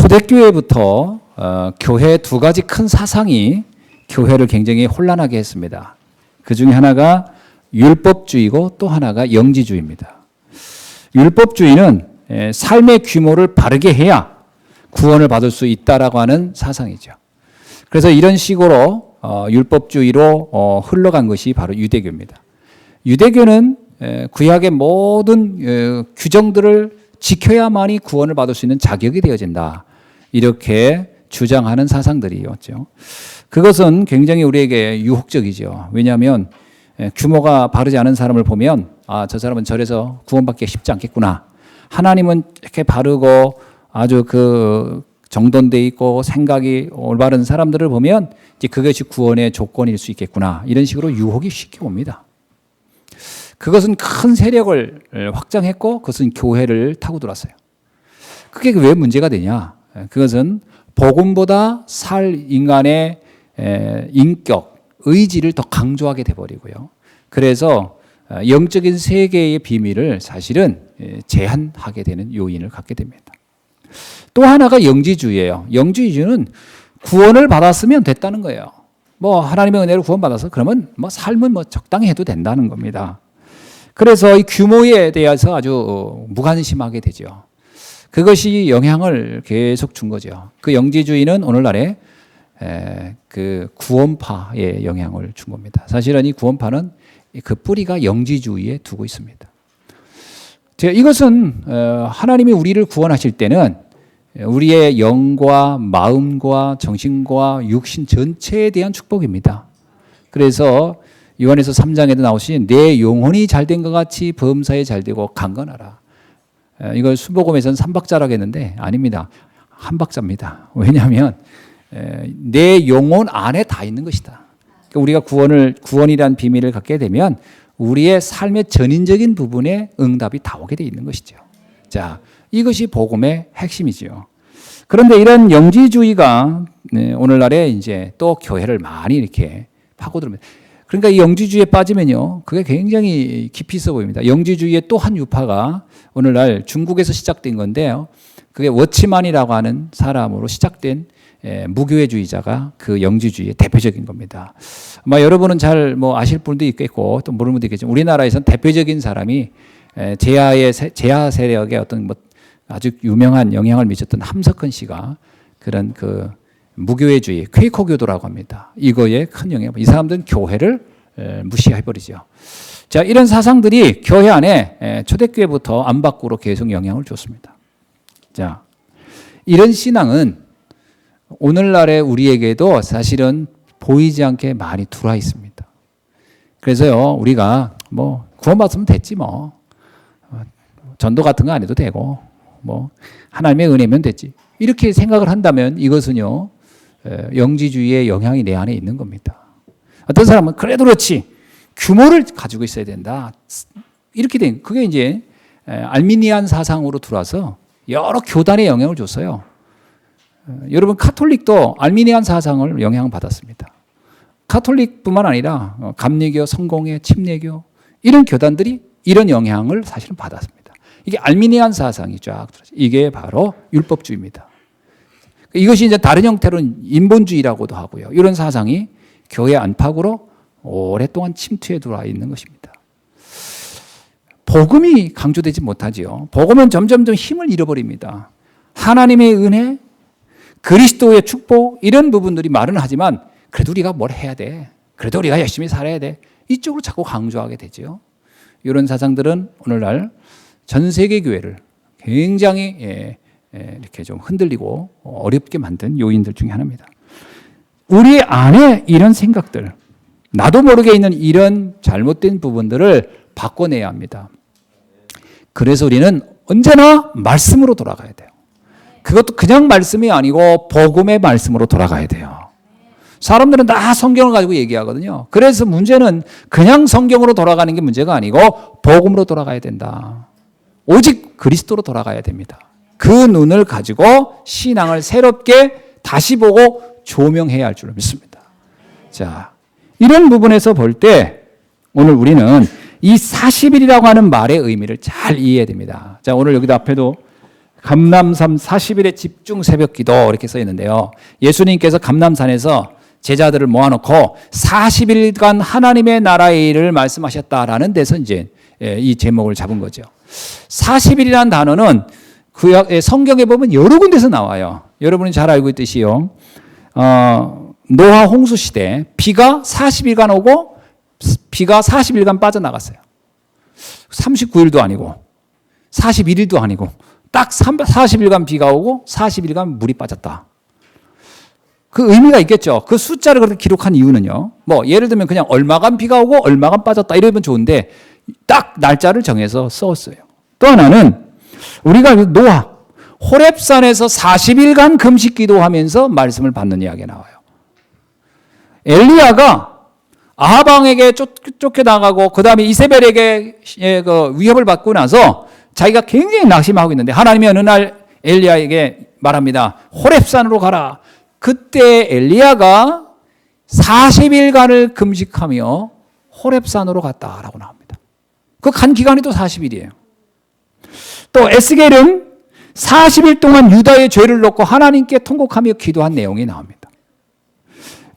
초대교회부터 교회 두 가지 큰 사상이 교회를 굉장히 혼란하게 했습니다. 그 중에 하나가 율법주의고 또 하나가 영지주의입니다. 율법주의는 삶의 규모를 바르게 해야 구원을 받을 수 있다라고 하는 사상이죠. 그래서 이런 식으로 율법주의로 흘러간 것이 바로 유대교입니다. 유대교는 구약의 모든 규정들을 지켜야만이 구원을 받을 수 있는 자격이 되어진다. 이렇게 주장하는 사상들이었죠. 그것은 굉장히 우리에게 유혹적이죠. 왜냐하면 규모가 바르지 않은 사람을 보면 저 사람은 저래서 구원받기 쉽지 않겠구나. 하나님은 이렇게 바르고 아주 정돈돼 있고 생각이 올바른 사람들을 보면 이제 그것이 구원의 조건일 수 있겠구나. 이런 식으로 유혹이 쉽게 옵니다. 그것은 큰 세력을 확장했고 그것은 교회를 타고 들어왔어요. 그게 왜 문제가 되냐? 그것은 복음보다 살 인간의 인격, 의지를 더 강조하게 돼버리고요. 그래서 영적인 세계의 비밀을 사실은 제한하게 되는 요인을 갖게 됩니다. 또 하나가 영지주의예요. 영지주의는 구원을 받았으면 됐다는 거예요. 하나님의 은혜로 구원받아서 그러면 삶은 적당히 해도 된다는 겁니다. 그래서 이 규모에 대해서 아주 무관심하게 되죠. 그것이 영향을 계속 준 거죠. 그 영지주의는 오늘날에 그 구원파에 영향을 준 겁니다. 사실은 이 구원파는 그 뿌리가 영지주의에 두고 있습니다. 이것은 하나님이 우리를 구원하실 때는 우리의 영과 마음과 정신과 육신 전체에 대한 축복입니다. 그래서 요한에서 3장에도 나오신 내 영혼이 잘된 것 같이 범사에 잘되고 강건하라. 이걸 수복음에서는 3박자라고 했는데 아닙니다. 한 박자입니다. 왜냐하면 내 영혼 안에 다 있는 것이다. 그러니까 우리가 구원이라는 비밀을 갖게 되면 우리의 삶의 전인적인 부분에 응답이 다 오게 돼 있는 것이죠. 자, 이것이 복음의 핵심이죠. 그런데 이런 영지주의가 오늘날에 이제 또 교회를 많이 이렇게 파고들습니다. 그러니까 이 영지주의에 빠지면요, 그게 굉장히 깊이 있어 보입니다. 영지주의의 또 한 유파가 오늘날 중국에서 시작된 건데요. 그게 워치만이라고 하는 사람으로 시작된 무교회주의자가 그 영지주의의 대표적인 겁니다. 아마 여러분은 잘 아실 분도 있겠고 또 모르는 분도 있겠지만 우리나라에서는 대표적인 사람이 제야 세력의 어떤 아주 유명한 영향을 미쳤던 함석헌 씨가 그런 무교회주의, 퀘이커교도라고 합니다. 이거에 큰 영향. 이 사람들은 교회를 무시해버리죠. 자, 이런 사상들이 교회 안에 초대교회부터 안팎으로 계속 영향을 줬습니다. 자, 이런 신앙은 오늘날의 우리에게도 사실은 보이지 않게 많이 들어와 있습니다. 그래서요, 우리가 구원받으면 됐지 전도 같은 거 안 해도 되고 하나님의 은혜면 됐지. 이렇게 생각을 한다면 이것은요, 영지주의의 영향이 내 안에 있는 겁니다. 어떤 사람은 그래도 그렇지 규모를 가지고 있어야 된다. 이렇게 된 그게 이제 알미니안 사상으로 들어와서 여러 교단에 영향을 줬어요. 여러분 카톨릭도 알미니안 사상을 영향받았습니다. 카톨릭뿐만 아니라 감리교, 성공회, 침례교 이런 교단들이 이런 영향을 사실은 받았습니다. 이게 알미니안 사상이 쫙 들어서 이게 바로 율법주의입니다. 이것이 이제 다른 형태로는 인본주의라고도 하고요. 이런 사상이 교회 안팎으로 오랫동안 침투해 들어와 있는 것입니다. 복음이 강조되지 못하지요. 복음은 점점 힘을 잃어버립니다. 하나님의 은혜, 그리스도의 축복 이런 부분들이 말은 하지만 그래도 우리가 뭘 해야 돼. 그래도 우리가 열심히 살아야 돼. 이쪽으로 자꾸 강조하게 되죠. 이런 사상들은 오늘날 전 세계 교회를 굉장히 이렇게 좀 흔들리고 어렵게 만든 요인들 중에 하나입니다. 우리 안에 이런 생각들, 나도 모르게 있는 이런 잘못된 부분들을 바꿔내야 합니다. 그래서 우리는 언제나 말씀으로 돌아가야 돼요. 그것도 그냥 말씀이 아니고 복음의 말씀으로 돌아가야 돼요. 사람들은 다 성경을 가지고 얘기하거든요. 그래서 문제는 그냥 성경으로 돌아가는 게 문제가 아니고 복음으로 돌아가야 된다. 오직 그리스도로 돌아가야 됩니다. 그 눈을 가지고 신앙을 새롭게 다시 보고 조명해야 할 줄 믿습니다. 자, 이런 부분에서 볼 때 오늘 우리는 이 40일이라고 하는 말의 의미를 잘 이해해야 됩니다. 자, 오늘 여기도 앞에도 감람산 40일의 집중 새벽기도 이렇게 써 있는데요. 예수님께서 감람산에서 제자들을 모아놓고 40일간 하나님의 나라의 일을 말씀하셨다라는 데서 이제 이 제목을 잡은 거죠. 40일이라는 단어는 성경에 보면 여러 군데서 나와요. 여러분이 잘 알고 있듯이요. 노아 홍수 시대 비가 40일간 오고 비가 40일간 빠져나갔어요. 39일도 아니고 41일도 아니고 딱 40일간 비가 오고 40일간 물이 빠졌다. 그 의미가 있겠죠. 그 숫자를 그렇게 기록한 이유는요. 뭐 예를 들면 그냥 얼마간 비가 오고 얼마간 빠졌다 이러면 좋은데 딱 날짜를 정해서 썼어요. 또 하나는 우리가 노아 호렙산에서 40일간 금식 기도하면서 말씀을 받는 이야기가 나와요. 엘리야가 아하방에게 쫓겨나가고 그 다음에 이세벨에게 위협을 받고 나서 자기가 굉장히 낙심하고 있는데 하나님이 어느 날 엘리야에게 말합니다. 호렙산으로 가라. 그때 엘리야가 40일간을 금식하며 호렙산으로 갔다라고 나옵니다. 그 간 기간이 또 40일이에요. 또 에스겔은 40일 동안 유다의 죄를 놓고 하나님께 통곡하며 기도한 내용이 나옵니다.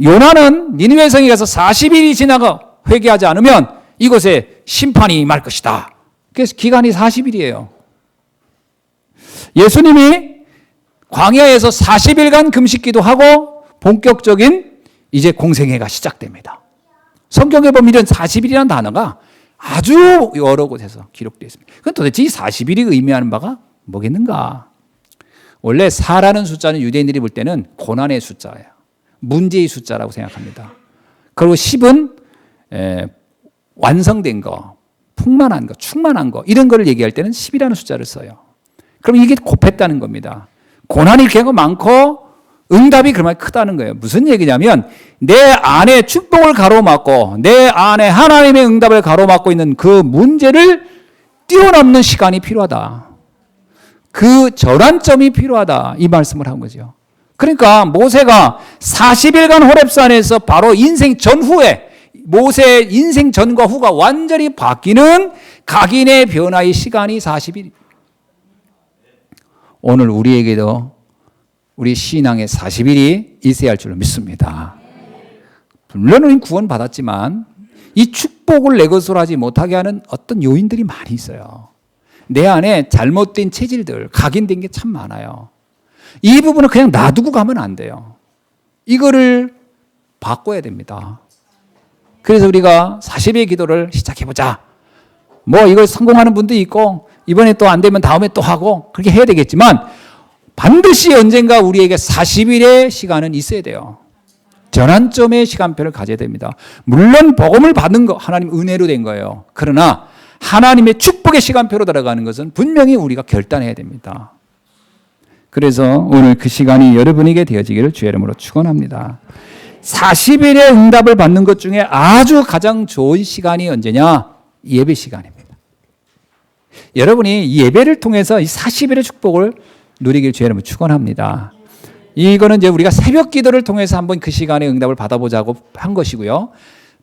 요나는 니느웨 성에 가서 40일이 지나가 회개하지 않으면 이곳에 심판이 임할 것이다. 그래서 기간이 40일이에요. 예수님이 광야에서 40일간 금식기도 하고 본격적인 이제 공생애가 시작됩니다. 성경에 보면 이런 40일이라는 단어가 아주 여러 곳에서 기록되어 있습니다. 그럼 도대체 이 40일이 의미하는 바가 뭐겠는가? 원래 4라는 숫자는 유대인들이 볼 때는 고난의 숫자예요. 문제의 숫자라고 생각합니다. 그리고 10은 완성된 거, 풍만한 거, 충만한 거 이런 거를 얘기할 때는 10이라는 숫자를 써요. 그럼 이게 곱했다는 겁니다. 고난이 굉장히 많고 응답이 그렇게 크다는 거예요. 무슨 얘기냐면 내 안에 축복을 가로막고 내 안에 하나님의 응답을 가로막고 있는 그 문제를 뛰어넘는 시간이 필요하다. 그 전환점이 필요하다. 이 말씀을 한 거죠. 그러니까 모세가 40일간 호렙산에서 바로 인생 전후에 모세의 인생 전과 후가 완전히 바뀌는 각인의 변화의 시간이 40일. 오늘 우리에게도 우리 신앙의 40일이 있어야 할 줄로 믿습니다. 물론 우리는 구원 받았지만 이 축복을 내 것으로 하지 못하게 하는 어떤 요인들이 많이 있어요. 내 안에 잘못된 체질들, 각인된 게 참 많아요. 이 부분은 그냥 놔두고 가면 안 돼요. 이거를 바꿔야 됩니다. 그래서 우리가 40일 기도를 시작해보자. 뭐 이걸 성공하는 분도 있고 이번에 또 안 되면 다음에 또 하고 그렇게 해야 되겠지만 반드시 언젠가 우리에게 40일의 시간은 있어야 돼요. 전환점의 시간표를 가져야 됩니다. 물론 복음을 받은 거 하나님 은혜로 된 거예요. 그러나 하나님의 축복의 시간표로 들어가는 것은 분명히 우리가 결단해야 됩니다. 그래서 오늘 그 시간이 여러분에게 되어지기를 주의 이름으로 축원합니다. 40일의 응답을 받는 것 중에 아주 가장 좋은 시간이 언제냐? 예배 시간입니다. 여러분이 이 예배를 통해서 이 40일의 축복을 누리길 주의 이름으로 축원합니다. 이거는 이제 우리가 새벽 기도를 통해서 한번 그 시간에 응답을 받아보자고 한 것이고요.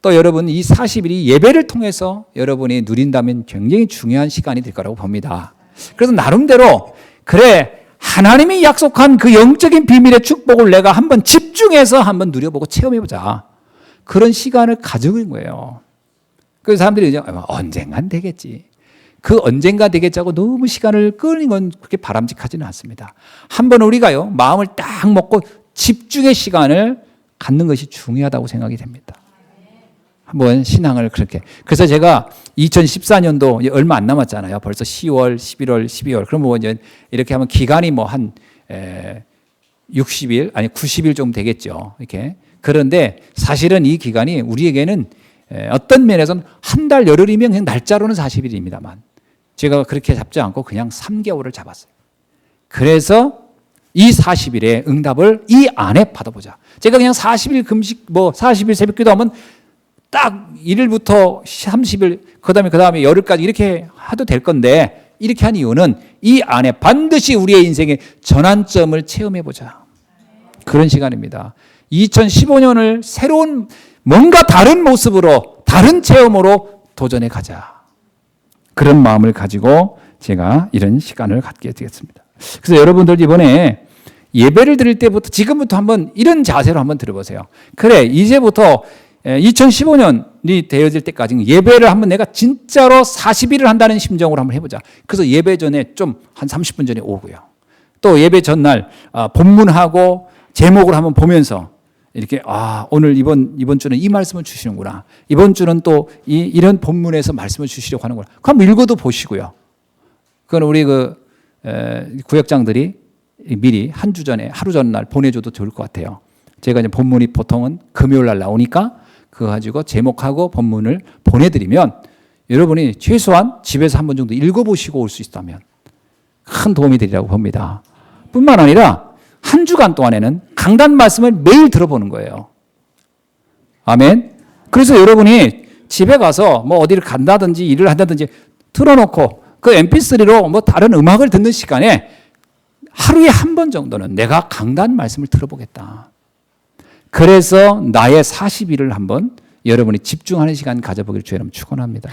또 여러분 이 40일이 예배를 통해서 여러분이 누린다면 굉장히 중요한 시간이 될 거라고 봅니다. 그래서 나름대로 그래 하나님이 약속한 그 영적인 비밀의 축복을 내가 한번 집중해서 한번 누려보고 체험해보자. 그런 시간을 가져온 거예요. 그래서 사람들이 이제 언젠간 되겠지. 그 언젠가 되겠자고 너무 시간을 끄는 건 그렇게 바람직하지는 않습니다. 한번 우리가요 마음을 딱 먹고 집중의 시간을 갖는 것이 중요하다고 생각이 됩니다. 한번 신앙을 그렇게. 그래서 제가 2014년도 얼마 안 남았잖아요. 벌써 10월, 11월, 12월. 그럼 뭐 이제 이렇게 하면 기간이 뭐 한 60일, 아니 90일 좀 되겠죠. 이렇게. 그런데 사실은 이 기간이 우리에게는 어떤 면에서는 한 달 열흘이면 그냥 날짜로는 40일입니다만 제가 그렇게 잡지 않고 그냥 3개월을 잡았어요. 그래서 이 40일의 응답을 이 안에 받아보자. 제가 그냥 40일 금식, 뭐 40일 새벽 기도하면 딱 1일부터 30일, 그 다음에 열흘까지 이렇게 해도 될 건데 이렇게 한 이유는 이 안에 반드시 우리의 인생의 전환점을 체험해보자. 그런 시간입니다. 2015년을 새로운 뭔가 다른 모습으로, 다른 체험으로 도전해 가자. 그런 마음을 가지고 제가 이런 시간을 갖게 되겠습니다. 그래서 여러분들 이번에 예배를 드릴 때부터 지금부터 한번 이런 자세로 한번 들어보세요. 그래, 이제부터 2015년이 되어질 때까지 예배를 한번 내가 진짜로 40일을 한다는 심정으로 한번 해보자. 그래서 예배 전에 좀 한 30분 전에 오고요. 또 예배 전날 본문하고 제목을 한번 보면서 이렇게 오늘 이번 주는 이 말씀을 주시는구나. 이번 주는 또 이런 본문에서 말씀을 주시려고 하는구나. 그럼 읽어도 보시고요. 그건 우리 구역장들이 미리 한 주 전에 하루 전날 보내줘도 좋을 것 같아요. 제가 이제 본문이 보통은 금요일 날 나오니까 그거 가지고 제목하고 본문을 보내드리면 여러분이 최소한 집에서 한 번 정도 읽어보시고 올 수 있다면 큰 도움이 되리라고 봅니다. 뿐만 아니라 한 주간 동안에는 강단 말씀을 매일 들어보는 거예요. 아멘. 그래서 여러분이 집에 가서 뭐 어디를 간다든지 일을 한다든지 틀어놓고 그 mp3로 뭐 다른 음악을 듣는 시간에 하루에 한 번 정도는 내가 강단 말씀을 들어보겠다. 그래서 나의 40일을 한번 여러분이 집중하는 시간 가져보기를 주님 축원합니다.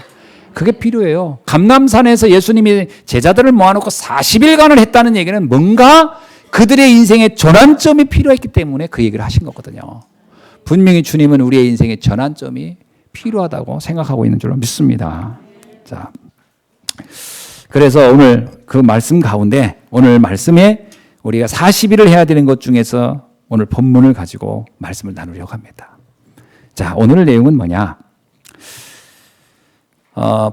그게 필요해요. 감람산에서 예수님이 제자들을 모아놓고 40일간을 했다는 얘기는 뭔가 그들의 인생의 전환점이 필요했기 때문에 그 얘기를 하신 거거든요. 분명히 주님은 우리의 인생의 전환점이 필요하다고 생각하고 있는 줄로 믿습니다. 자, 그래서 오늘 그 말씀 가운데 오늘 말씀에 우리가 40일을 해야 되는 것 중에서 오늘 본문을 가지고 말씀을 나누려고 합니다. 자, 오늘 내용은 뭐냐?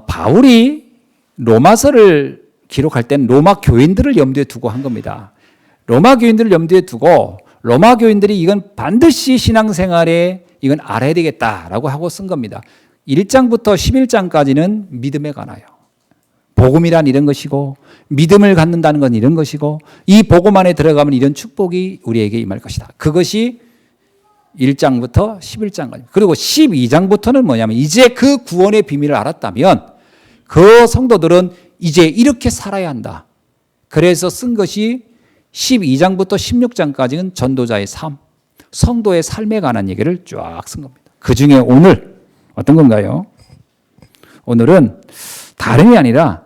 바울이 로마서를 기록할 땐 로마 교인들을 염두에 두고 한 겁니다. 로마 교인들을 염두에 두고 로마 교인들이 이건 반드시 신앙생활에 이건 알아야 되겠다라고 하고 쓴 겁니다. 1장부터 11장까지는 믿음에 관하여. 복음이란 이런 것이고 믿음을 갖는다는 건 이런 것이고 이 복음 안에 들어가면 이런 축복이 우리에게 임할 것이다. 그것이 1장부터 11장까지. 그리고 12장부터는 뭐냐면 이제 그 구원의 비밀을 알았다면 그 성도들은 이제 이렇게 살아야 한다. 그래서 쓴 것이 12장부터 16장까지는 전도자의 삶, 성도의 삶에 관한 얘기를 쫙 쓴 겁니다. 그 중에 오늘 어떤 건가요? 오늘은 다름이 아니라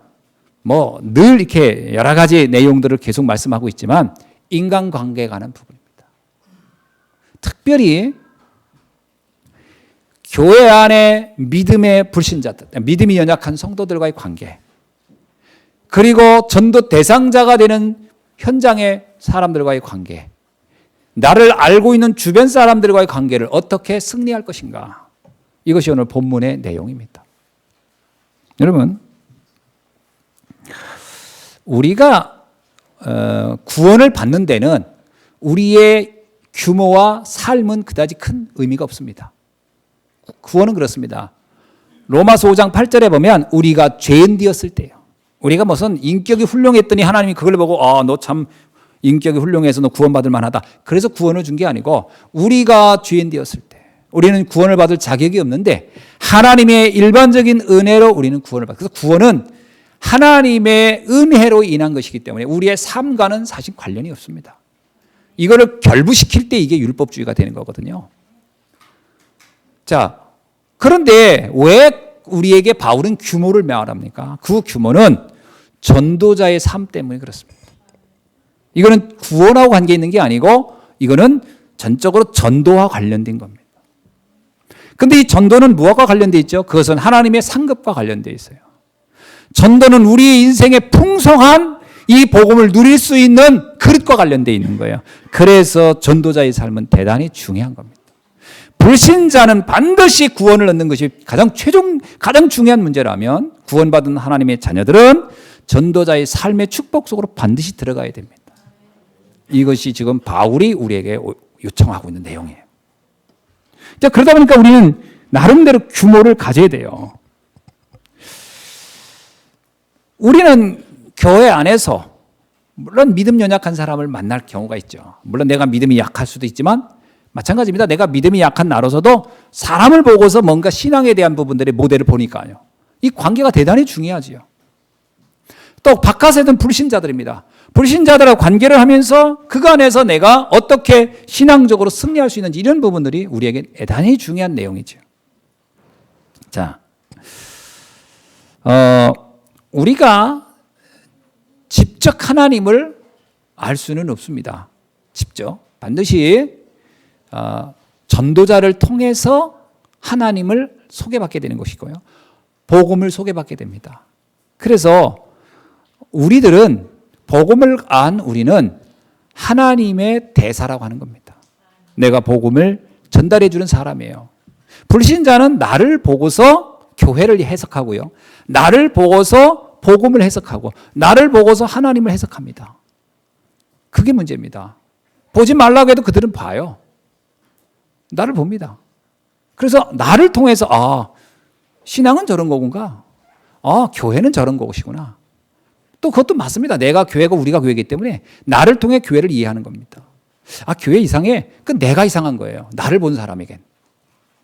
뭐 늘 이렇게 여러 가지 내용들을 계속 말씀하고 있지만 인간관계에 관한 부분입니다. 특별히 교회 안에 믿음의 불신자들, 믿음이 연약한 성도들과의 관계, 그리고 전도 대상자가 되는 현장의 사람들과의 관계, 나를 알고 있는 주변 사람들과의 관계를 어떻게 승리할 것인가, 이것이 오늘 본문의 내용입니다. 여러분, 우리가 구원을 받는 데는 우리의 규모와 삶은 그다지 큰 의미가 없습니다. 구원은 그렇습니다. 로마서 5장 8절에 보면 우리가 죄인 되었을 때요. 우리가 무슨 인격이 훌륭했더니 하나님이 그걸 보고 너 참 인격이 훌륭해서 너 구원받을 만하다. 그래서 구원을 준 게 아니고 우리가 죄인 되었을 때 우리는 구원을 받을 자격이 없는데 하나님의 일반적인 은혜로 우리는 구원을 받고, 그래서 구원은 하나님의 은혜로 인한 것이기 때문에 우리의 삶과는 사실 관련이 없습니다. 이거를 결부시킬 때 이게 율법주의가 되는 거거든요. 자, 그런데 왜 우리에게 바울은 규모를 말합니까? 그 규모는 전도자의 삶 때문에 그렇습니다. 이거는 구원하고 관계 있는 게 아니고 이거는 전적으로 전도와 관련된 겁니다. 그런데 이 전도는 무엇과 관련되어 있죠? 그것은 하나님의 상급과 관련되어 있어요. 전도는 우리의 인생의 풍성한 이 복음을 누릴 수 있는 그릇과 관련되어 있는 거예요. 그래서 전도자의 삶은 대단히 중요한 겁니다. 불신자는 반드시 구원을 얻는 것이 가장 중요한 문제라면 구원받은 하나님의 자녀들은 전도자의 삶의 축복 속으로 반드시 들어가야 됩니다. 이것이 지금 바울이 우리에게 요청하고 있는 내용이에요. 자, 그러다 보니까 우리는 나름대로 규모를 가져야 돼요. 우리는 교회 안에서 물론 믿음 연약한 사람을 만날 경우가 있죠. 물론 내가 믿음이 약할 수도 있지만 마찬가지입니다. 내가 믿음이 약한 나로서도 사람을 보고서 뭔가 신앙에 대한 부분들의 모델을 보니까요. 이 관계가 대단히 중요하지요. 또 바깥에는 불신자들입니다. 불신자들하고 관계를 하면서 그 안에서 내가 어떻게 신앙적으로 승리할 수 있는지 이런 부분들이 우리에게 대단히 중요한 내용이죠. 자, 우리가 직접 하나님을 알 수는 없습니다. 직접 반드시 전도자를 통해서 하나님을 소개받게 되는 것이고요. 복음을 소개받게 됩니다. 그래서 우리들은 복음을 안 우리는 하나님의 대사라고 하는 겁니다. 내가 복음을 전달해 주는 사람이에요. 불신자는 나를 보고서 교회를 해석하고요. 나를 보고서 복음을 해석하고 나를 보고서 하나님을 해석합니다. 그게 문제입니다. 보지 말라고 해도 그들은 봐요. 나를 봅니다. 그래서 나를 통해서 신앙은 저런 거구나. 교회는 저런 것이구나. 또 그것도 맞습니다. 내가 교회고 우리가 교회이기 때문에 나를 통해 교회를 이해하는 겁니다. 교회 이상해. 그건 내가 이상한 거예요. 나를 본 사람에겐.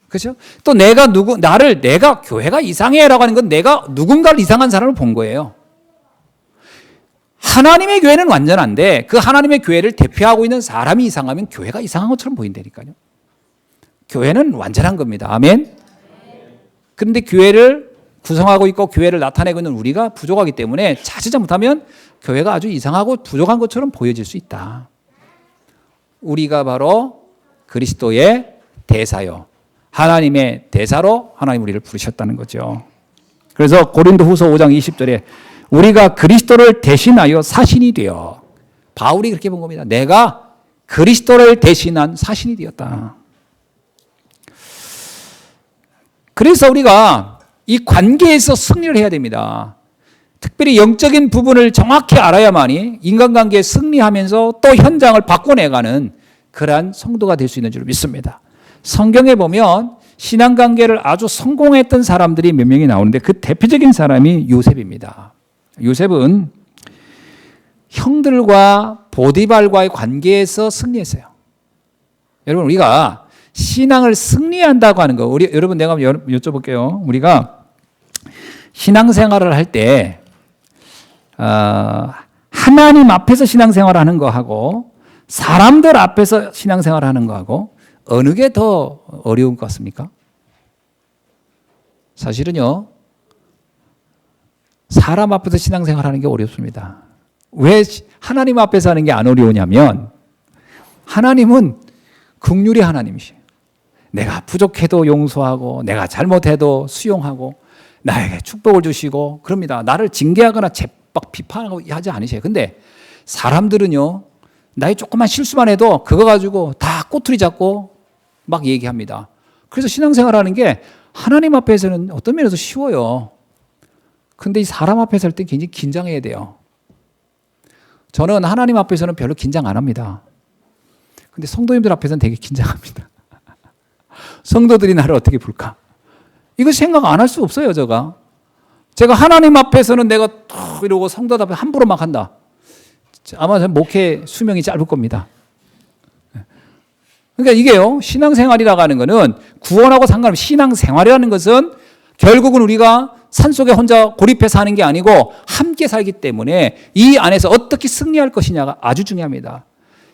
그렇죠? 또 내가 교회가 이상해라고 하는 건 내가 누군가를 이상한 사람을 본 거예요. 하나님의 교회는 완전한데 그 하나님의 교회를 대표하고 있는 사람이 이상하면 교회가 이상한 것처럼 보인다니까요. 교회는 완전한 겁니다. 아멘. 그런데 교회를 구성하고 있고 교회를 나타내고 있는 우리가 부족하기 때문에 자칫 잘못하면 교회가 아주 이상하고 부족한 것처럼 보여질 수 있다. 우리가 바로 그리스도의 대사요. 하나님의 대사로 하나님 우리를 부르셨다는 거죠. 그래서 고린도후서 5장 20절에 우리가 그리스도를 대신하여 사신이 되어, 바울이 그렇게 본 겁니다. 내가 그리스도를 대신한 사신이 되었다. 그래서 우리가 이 관계에서 승리를 해야 됩니다. 특별히 영적인 부분을 정확히 알아야만이 인간관계에 승리하면서 또 현장을 바꿔내가는 그러한 성도가 될 수 있는 줄 믿습니다. 성경에 보면 신앙관계를 아주 성공했던 사람들이 몇 명이 나오는데 그 대표적인 사람이 요셉입니다. 요셉은 형들과 보디발과의 관계에서 승리했어요. 여러분, 우리가 신앙을 승리한다고 하는 거, 여러분 내가 여쭤볼게요. 우리가 신앙생활을 할 때 하나님 앞에서 신앙생활을 하는 거하고 사람들 앞에서 신앙생활을 하는 거하고 어느 게 더 어려운 것 같습니까? 사실은요, 사람 앞에서 신앙생활 하는 게 어렵습니다. 왜 하나님 앞에서 하는 게 안 어려우냐면 하나님은 긍휼의 하나님이시에요. 내가 부족해도 용서하고 내가 잘못해도 수용하고 나에게 축복을 주시고 그럽니다. 나를 징계하거나 막 비판하고 하지 않으세요. 근데 사람들은요, 나의 조그만 실수만 해도 그거 가지고 다 꼬투리 잡고 막 얘기합니다. 그래서 신앙생활하는 게 하나님 앞에서는 어떤 면에서 쉬워요. 근데 이 사람 앞에서 할 때 굉장히 긴장해야 돼요. 저는 하나님 앞에서는 별로 긴장 안 합니다. 근데 성도님들 앞에서는 되게 긴장합니다. 성도들이 나를 어떻게 볼까? 이거 생각 안 할 수 없어요, 제가 하나님 앞에서는 내가 이러고 성도들 앞에 함부로 막 한다. 아마 목회 수명이 짧을 겁니다. 그러니까 이게요, 신앙생활이라고 하는 거는 구원하고 상관없이 신앙생활이라는 것은 결국은 우리가 산속에 혼자 고립해서 하는 게 아니고 함께 살기 때문에 이 안에서 어떻게 승리할 것이냐가 아주 중요합니다.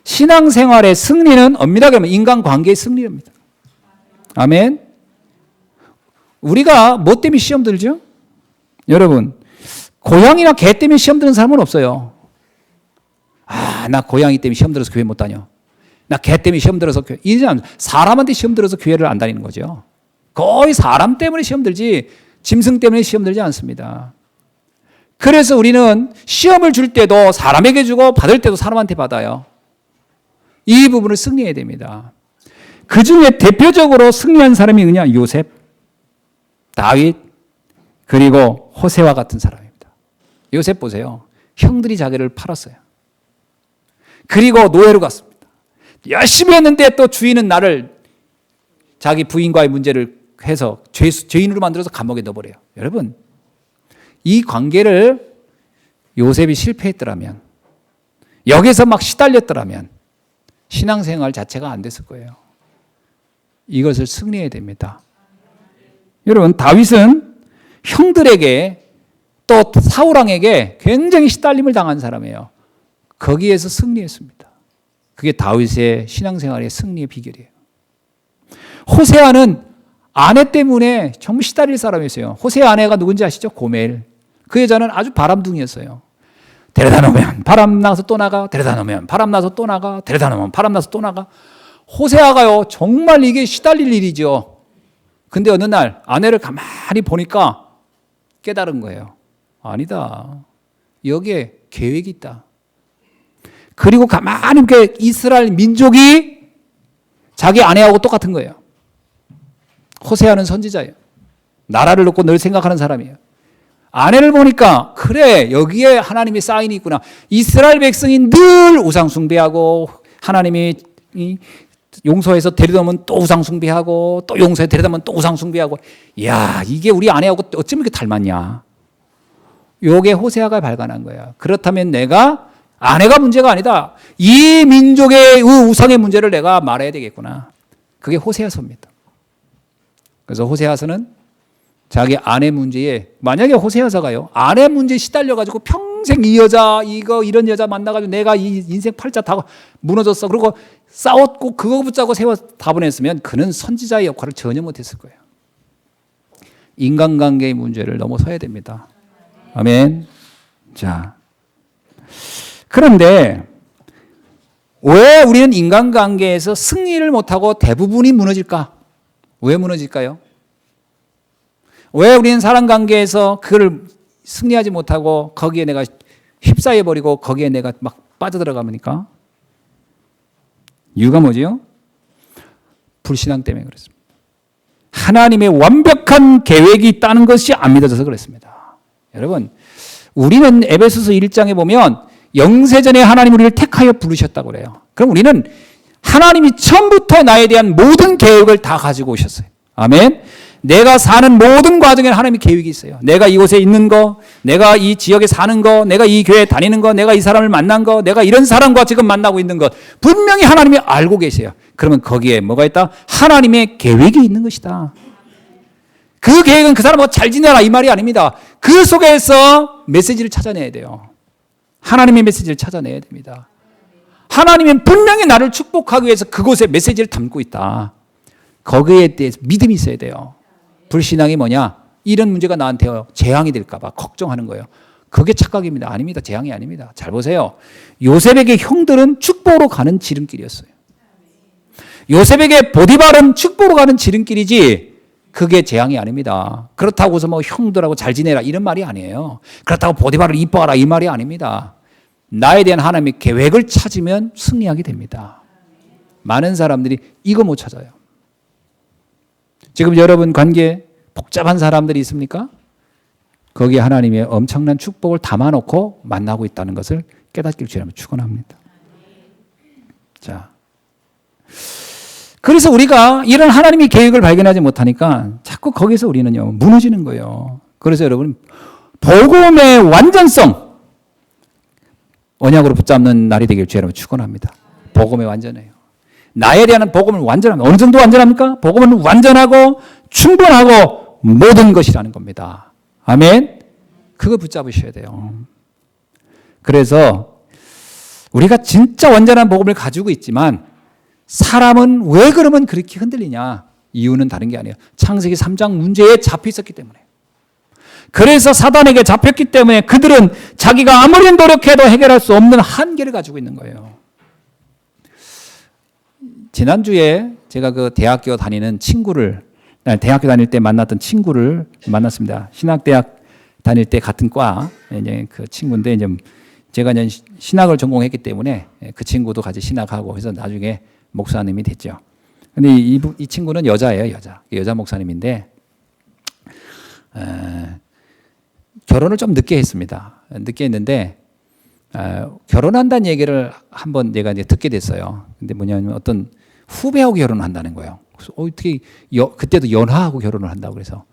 신앙생활의 승리는 엄밀하게 하면 인간관계의 승리입니다. 아멘. 우리가 뭐 때문에 시험 들죠? 여러분, 고양이나 개 때문에 시험 드는 사람은 없어요. 나 고양이 때문에 시험 들어서 교회 못 다녀. 나 개 때문에 시험 들어서 교회. 이러지 않습니다. 사람한테 시험 들어서 교회를 안 다니는 거죠. 거의 사람 때문에 시험 들지 짐승 때문에 시험 들지 않습니다. 그래서 우리는 시험을 줄 때도 사람에게 주고 받을 때도 사람한테 받아요. 이 부분을 승리해야 됩니다. 그 중에 대표적으로 승리한 사람이 그냥 요셉, 다윗, 그리고 호세와 같은 사람입니다. 요셉 보세요. 형들이 자기를 팔았어요. 그리고 노예로 갔습니다. 열심히 했는데 또 주인은 나를 자기 부인과의 문제를 해서 죄인으로 만들어서 감옥에 넣어버려요. 여러분, 이 관계를 요셉이 실패했더라면, 여기서 막 시달렸더라면 신앙생활 자체가 안 됐을 거예요. 이것을 승리해야 됩니다. 여러분, 다윗은 형들에게 또 사울왕에게 굉장히 시달림을 당한 사람이에요. 거기에서 승리했습니다. 그게 다윗의 신앙생활의 승리의 비결이에요. 호세아는 아내 때문에 정말 시달릴 사람이었어요. 호세아 아내가 누군지 아시죠? 고멜. 그 여자는 아주 바람둥이였어요. 데려다 놓으면 바람 나서 또 나가, 데려다 놓으면 바람 나서 또 나가, 데려다 놓으면 바람 나서 또 나가. 호세아가요, 정말 이게 시달릴 일이죠. 근데 어느 날 아내를 가만히 보니까 깨달은 거예요. 아니다. 여기에 계획이 있다. 그리고 가만히 이렇게 이스라엘 민족이 자기 아내하고 똑같은 거예요. 호세아는 선지자예요. 나라를 놓고 늘 생각하는 사람이에요. 아내를 보니까 그래, 여기에 하나님의 사인이 있구나. 이스라엘 백성이 늘 우상 숭배하고 하나님이 용서해서 데려다면 또 우상 숭배하고 또 용서해 데려다면 또 우상 숭배하고, 이야, 이게 우리 아내하고 어쩜 이렇게 닮았냐. 요게 호세아가 발견한 거야. 그렇다면 내가 아내가 문제가 아니다. 이 민족의 우상의 문제를 내가 말해야 되겠구나. 그게 호세아서입니다. 그래서 호세아서는 자기 아내 문제에, 만약에 호세아서가요, 아내 문제에 시달려가지고 평생 이 여자, 이런 여자 만나가지고 내가 이 인생 팔자 다 무너졌어. 그리고 싸웠고 그거 붙잡고 세워 다 보냈으면 그는 선지자의 역할을 전혀 못했을 거예요. 인간관계의 문제를 넘어서야 됩니다. 아멘. 자, 그런데 왜 우리는 인간관계에서 승리를 못하고 대부분이 무너질까? 왜 무너질까요? 왜 우리는 사람관계에서 그걸 승리하지 못하고 거기에 내가 휩싸여버리고 거기에 내가 막 빠져들어갑니까? 이유가 뭐지요? 불신앙 때문에 그렇습니다. 하나님의 완벽한 계획이 있다는 것이 안 믿어져서 그렇습니다. 여러분, 우리는 에베소서 1장에 보면 영세전에 하나님 우리를 택하여 부르셨다고 그래요. 그럼 우리는 하나님이 처음부터 나에 대한 모든 계획을 다 가지고 오셨어요. 아멘. 내가 사는 모든 과정에 하나님의 계획이 있어요. 내가 이곳에 있는 거, 내가 이 지역에 사는 거, 내가 이 교회에 다니는 거, 내가 이 사람을 만난 거, 내가 이런 사람과 지금 만나고 있는 것, 분명히 하나님이 알고 계세요. 그러면 거기에 뭐가 있다? 하나님의 계획이 있는 것이다. 그 계획은 그 사람하고 잘 지내라 이 말이 아닙니다. 그 속에서 메시지를 찾아내야 돼요. 하나님의 메시지를 찾아내야 됩니다. 하나님은 분명히 나를 축복하기 위해서 그곳에 메시지를 담고 있다. 거기에 대해서 믿음이 있어야 돼요. 불신앙이 뭐냐? 이런 문제가 나한테 재앙이 될까 봐 걱정하는 거예요. 그게 착각입니다. 아닙니다. 재앙이 아닙니다. 잘 보세요. 요셉에게 형들은 축복으로 가는 지름길이었어요. 요셉에게 보디발은 축복으로 가는 지름길이지 그게 재앙이 아닙니다. 그렇다고 해서 뭐 형들하고 잘 지내라 이런 말이 아니에요. 그렇다고 보디발을 이뻐하라 이 말이 아닙니다. 나에 대한 하나님의 계획을 찾으면 승리하게 됩니다. 많은 사람들이 이거 못 찾아요. 지금 여러분 관계에 복잡한 사람들이 있습니까? 거기에 하나님의 엄청난 축복을 담아놓고 만나고 있다는 것을 깨닫길 주님은 축원합니다. 자, 그래서 우리가 이런 하나님의 계획을 발견하지 못하니까 자꾸 거기서 우리는요 무너지는 거예요. 그래서 여러분 복음의 완전성 언약으로 붙잡는 날이 되길 주님은 축원합니다. 복음의 완전해요. 나에 대한 복음은 완전합니다. 어느 정도 완전합니까? 복음은 완전하고 충분하고 모든 것이라는 겁니다. 아멘. 그거 붙잡으셔야 돼요. 그래서 우리가 진짜 완전한 복음을 가지고 있지만 사람은 왜 그러면 그렇게 흔들리냐? 이유는 다른 게 아니에요. 창세기 3장 문제에 잡혀 있었기 때문에. 그래서 사단에게 잡혔기 때문에 그들은 자기가 아무리 노력해도 해결할 수 없는 한계를 가지고 있는 거예요. 지난주에 제가 그 대학교 다닐 때 만났던 친구를 만났습니다. 신학대학 다닐 때 같은 과 이제 그 친구인데 이제 제가 이제 신학을 전공했기 때문에 그 친구도 같이 신학하고 해서 나중에 목사님이 됐죠. 근데 이 친구는 여자예요, 여자 목사님인데 결혼을 좀 늦게 했습니다. 늦게 했는데 결혼한다는 얘기를 한번 내가 이제 듣게 됐어요. 근데 뭐냐면 어떤 후배하고 결혼을 한다는 거예요. 그래서 어떻게 그때도 연하하고 결혼을 한다고 그래서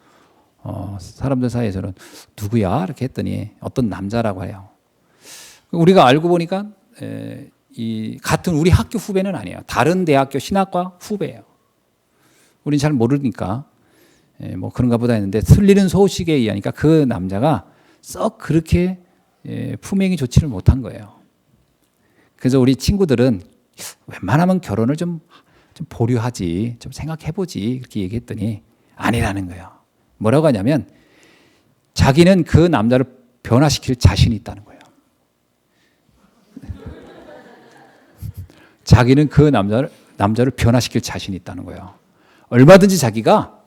사람들 사이에서는 누구야? 이렇게 했더니 어떤 남자라고 해요. 우리가 알고 보니까 이 같은 우리 학교 후배는 아니에요. 다른 대학교 신학과 후배예요. 우린 잘 모르니까 뭐 그런가 보다 했는데 틀리는 소식에 의하니까 그 남자가 썩 그렇게 품행이 좋지를 못한 거예요. 그래서 우리 친구들은 웬만하면 결혼을 좀 보류하지, 좀 생각해보지 이렇게 얘기했더니 아니라는 거예요. 뭐라고 하냐면 자기는 그 남자를 변화시킬 자신이 있다는 거예요. 자기는 그 남자를 변화시킬 자신이 있다는 거예요. 얼마든지 자기가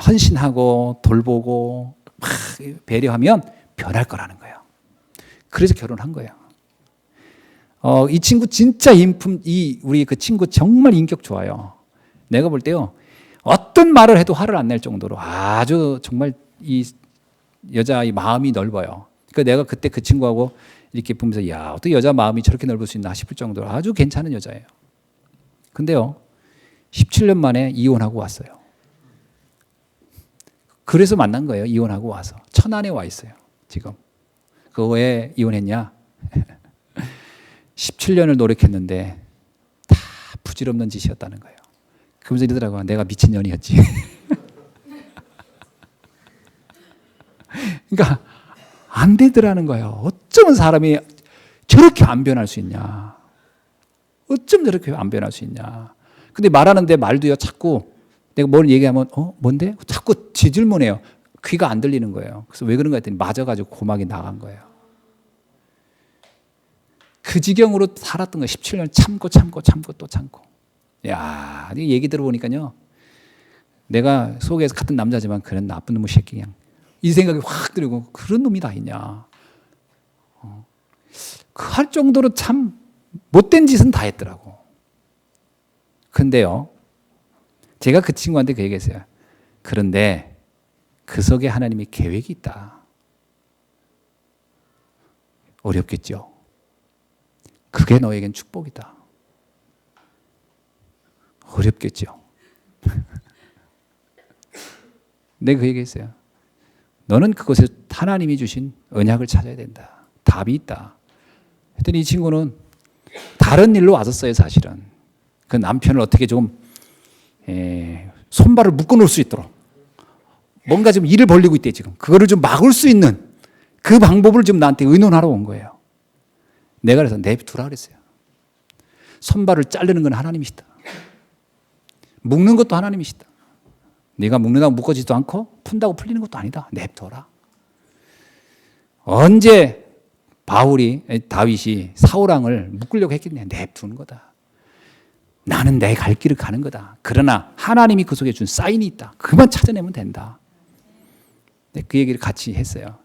헌신하고 돌보고 막 배려하면 변할 거라는 거예요. 그래서 결혼한 거예요. 이 친구 진짜 우리 그 친구 정말 인격 좋아요. 내가 볼 때요, 어떤 말을 해도 화를 안 낼 정도로 아주 정말 이 여자의 마음이 넓어요. 그러니까 내가 그때 그 친구하고 이렇게 보면서 야, 어떻게 여자 마음이 저렇게 넓을 수 있나 싶을 정도로 아주 괜찮은 여자예요. 근데요, 17년 만에 이혼하고 왔어요. 그래서 만난 거예요. 이혼하고 와서. 천안에 와 있어요. 지금. 그거 왜 이혼했냐? 17년을 노력했는데 다 부질없는 짓이었다는 거예요. 그러면서 이러더라고요. 내가 미친년이었지. 그러니까 안 되더라는 거예요. 어쩌면 사람이 저렇게 안 변할 수 있냐. 어쩜 저렇게 안 변할 수 있냐. 근데 말하는데 말도요, 자꾸 내가 뭘 얘기하면 뭔데? 자꾸 지질문해요. 귀가 안 들리는 거예요. 그래서 왜 그런가 했더니 맞아가지고 고막이 나간 거예요. 그 지경으로 살았던 거예요. 17년 참고 또 참고. 야, 이 얘기 들어보니까요, 내가 속에서 같은 남자지만 그런 나쁜 놈의 새끼 그냥 이 생각이 확 들고 그런 놈이 다 있냐. 그 할 정도로 참 못된 짓은 다 했더라고. 근데요, 제가 그 친구한테 그 얘기했어요. 그런데 그 속에 하나님이 계획이 있다. 어렵겠죠. 그게 너에겐 축복이다. 어렵겠죠. 내가 그 얘기했어요. 너는 그곳에 하나님이 주신 언약을 찾아야 된다. 답이 있다. 했더니 이 친구는 다른 일로 왔었어요, 사실은. 그 남편을 어떻게 좀 손발을 묶어놓을 수 있도록 뭔가 좀 일을 벌리고 있대 지금. 그거를 좀 막을 수 있는 그 방법을 좀 나한테 의논하러 온 거예요. 내가 그래서 내비두라 그랬어요. 손발을 자르는 건 하나님이시다. 묶는 것도 하나님이시다. 네가 묶는다고 묶어지지도 않고 푼다고 풀리는 것도 아니다. 냅둬라. 언제 다윗이 사울왕을 묶으려고 했겠냐. 냅두는 거다. 나는 내 갈 길을 가는 거다. 그러나 하나님이 그 속에 준 사인이 있다. 그만 찾아내면 된다. 그 얘기를 같이 했어요.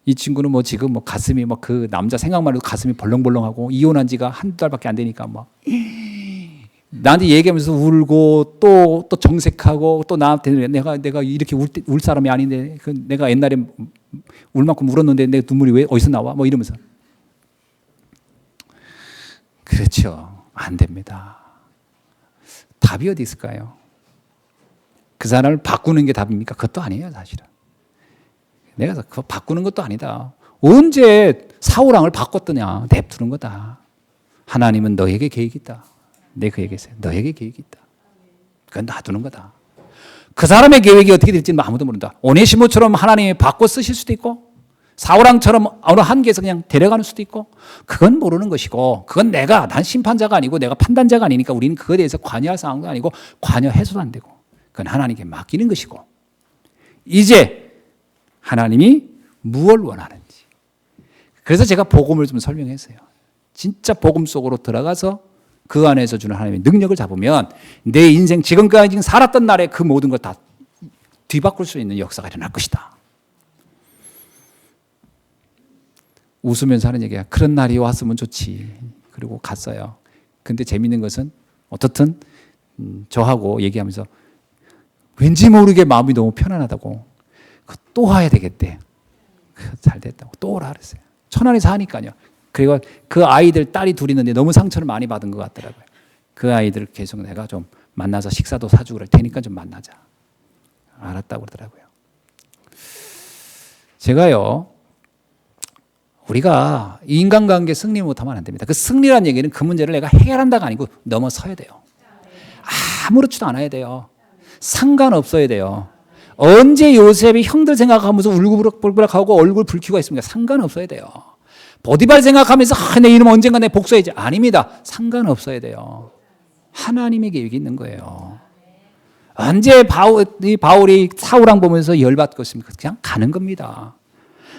이 친구는 뭐 지금 뭐 가슴이 뭐 그 남자 생각만 해도 가슴이 벌렁벌렁하고 이혼한 지가 한두 달밖에 안 되니까 막 나한테 얘기하면서 울고 또 정색하고 또 나한테 내가 이렇게 울 사람이 아닌데 내가 옛날에 울 만큼 울었는데 내 눈물이 왜 어디서 나와? 뭐 이러면서. 그렇죠. 안 됩니다. 답이 어디 있을까요? 그 사람을 바꾸는 게 답입니까? 그것도 아니에요, 사실은. 내가 그거 바꾸는 것도 아니다. 언제 사울왕을 바꿨더냐? 냅두는 거다. 하나님은 너에게 계획이 있다. 내가 그 얘기했어요. 너에게 계획이 있다. 그건 놔두는 거다. 그 사람의 계획이 어떻게 될지는 아무도 모른다. 오네시모처럼 하나님이 바꿔 쓰실 수도 있고 사울왕처럼 어느 한계에서 그냥 데려가는 수도 있고 그건 모르는 것이고 그건 난 심판자가 아니고 내가 판단자가 아니니까 우리는 그거에 대해서 관여할 상황도 아니고 관여해서도 안 되고 그건 하나님께 맡기는 것이고 이제 하나님이 무엇을 원하는지 그래서 제가 복음을 좀 설명했어요. 진짜 복음 속으로 들어가서 그 안에서 주는 하나님의 능력을 잡으면 내 인생 지금까지 살았던 날에 그 모든 걸 다 뒤바꿀 수 있는 역사가 일어날 것이다. 웃으면서 하는 얘기야. 그런 날이 왔으면 좋지. 그리고 갔어요. 근데 재밌는 것은 어떻든 저하고 얘기하면서 왠지 모르게 마음이 너무 편안하다고 또 와야 되겠대. 잘 됐다고 또 오라 그랬어요. 천안에서 하니까요. 그리고 그 아이들 딸이 둘이 있는데 너무 상처를 많이 받은 것 같더라고요. 그 아이들 계속 내가 좀 만나서 식사도 사주고 그럴 테니까 좀 만나자. 알았다고 그러더라고요. 제가요, 우리가 인간관계 승리 못하면 안 됩니다. 그 승리란 얘기는 그 문제를 내가 해결한다가 아니고 넘어서야 돼요. 아무렇지도 않아야 돼요. 상관없어야 돼요. 언제 요셉이 형들 생각하면서 울고불락하고 얼굴 붉히고 있습니까? 상관없어야 돼요. 보디발 생각하면서 내 이름 언젠가 내 복수해야지. 아닙니다. 상관없어야 돼요. 하나님의 계획이 있는 거예요. 언제 바울이 사울왕 보면서 열받고 있습니까? 그냥 가는 겁니다.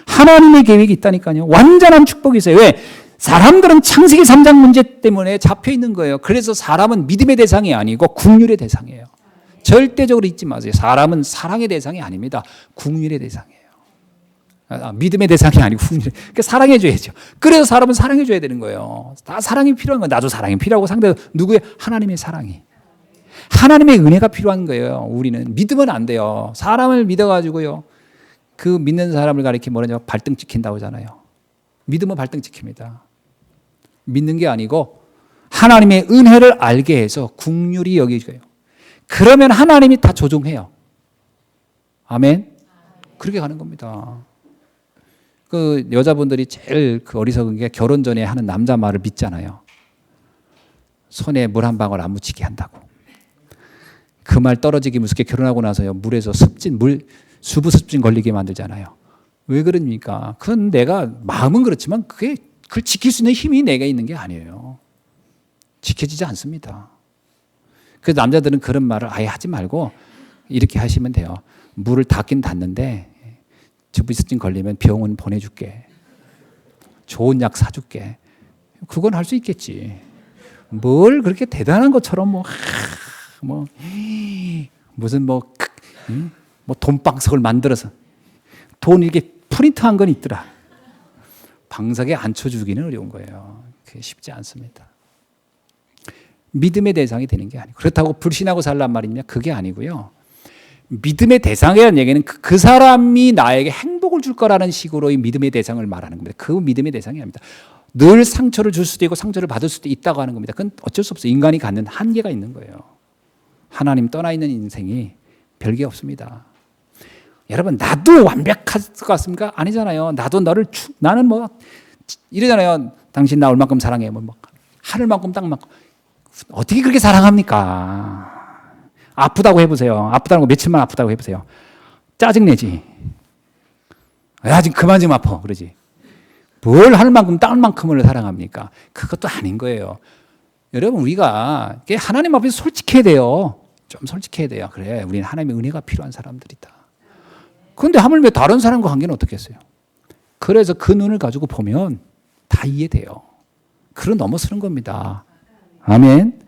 하나님의 계획이 있다니까요. 완전한 축복이 있어요. 왜? 사람들은 창세기 3장 문제 때문에 잡혀 있는 거예요. 그래서 사람은 믿음의 대상이 아니고 국률의 대상이에요. 절대적으로 잊지 마세요. 사람은 사랑의 대상이 아닙니다. 국률의 대상이에요. 믿음의 대상이 아니고 국률의. 그러니까 사랑해줘야죠. 그래서 사람은 사랑해줘야 되는 거예요. 다 사랑이 필요한 거예요. 나도 사랑이 필요하고 상대도 누구의? 하나님의 사랑이. 하나님의 은혜가 필요한 거예요. 우리는 믿으면 안 돼요. 사람을 믿어가지고요. 그 믿는 사람을 가리켜 뭐냐면 발등 찍힌다고 하잖아요. 믿으면 발등 찍힙니다. 믿는 게 아니고 하나님의 은혜를 알게 해서 국률이 여기져요. 그러면 하나님이 다 조종해요. 아멘. 그렇게 가는 겁니다. 그 여자분들이 제일 그 어리석은 게 결혼 전에 하는 남자 말을 믿잖아요. 손에 물 한 방울 안 묻히게 한다고. 그 말 떨어지기 무섭게 결혼하고 나서요. 물에서 수부 습진 걸리게 만들잖아요. 왜 그럽니까? 그건 내가 마음은 그렇지만 그걸 지킬 수 있는 힘이 내가 있는 게 아니에요. 지켜지지 않습니다. 그래서 남자들은 그런 말을 아예 하지 말고 이렇게 하시면 돼요. 물을 닿긴 닿는데 수부습진 걸리면 병원 보내줄게. 좋은 약 사줄게. 그건 할 수 있겠지. 뭘 그렇게 대단한 것처럼 무슨 돈방석을 만들어서 돈 이렇게 프린트한 건 있더라. 방석에 앉혀주기는 어려운 거예요. 그게 쉽지 않습니다. 믿음의 대상이 되는 게 아니고 그렇다고 불신하고 살란 말이냐? 그게 아니고요. 믿음의 대상이라는 얘기는 그 사람이 나에게 행복을 줄 거라는 식으로 이 믿음의 대상을 말하는 겁니다. 그 믿음의 대상이 아닙니다. 늘 상처를 줄 수도 있고 상처를 받을 수도 있다고 하는 겁니다. 그건 어쩔 수 없어요. 인간이 갖는 한계가 있는 거예요. 하나님 떠나 있는 인생이 별게 없습니다. 여러분 나도 완벽할 것 같습니까? 아니잖아요. 나도 나는 이러잖아요. 당신 나 얼마큼 사랑해. 하늘만큼 땅만큼. 어떻게 그렇게 사랑합니까? 아프다고 해보세요. 아프다는 거 며칠만 아프다고 해보세요. 짜증내지. 야 지금 그만 좀 아파. 그러지. 뭘 하늘만큼 땅만큼을 사랑합니까? 그것도 아닌 거예요. 여러분 우리가 하나님 앞에서 솔직해야 돼요. 좀 솔직해야 돼요. 그래 우리는 하나님의 은혜가 필요한 사람들이다. 그런데 하물며 다른 사람과 관계는 어떻게 했어요? 그래서 그 눈을 가지고 보면 다 이해돼요. 그런 넘어서는 겁니다. 아멘.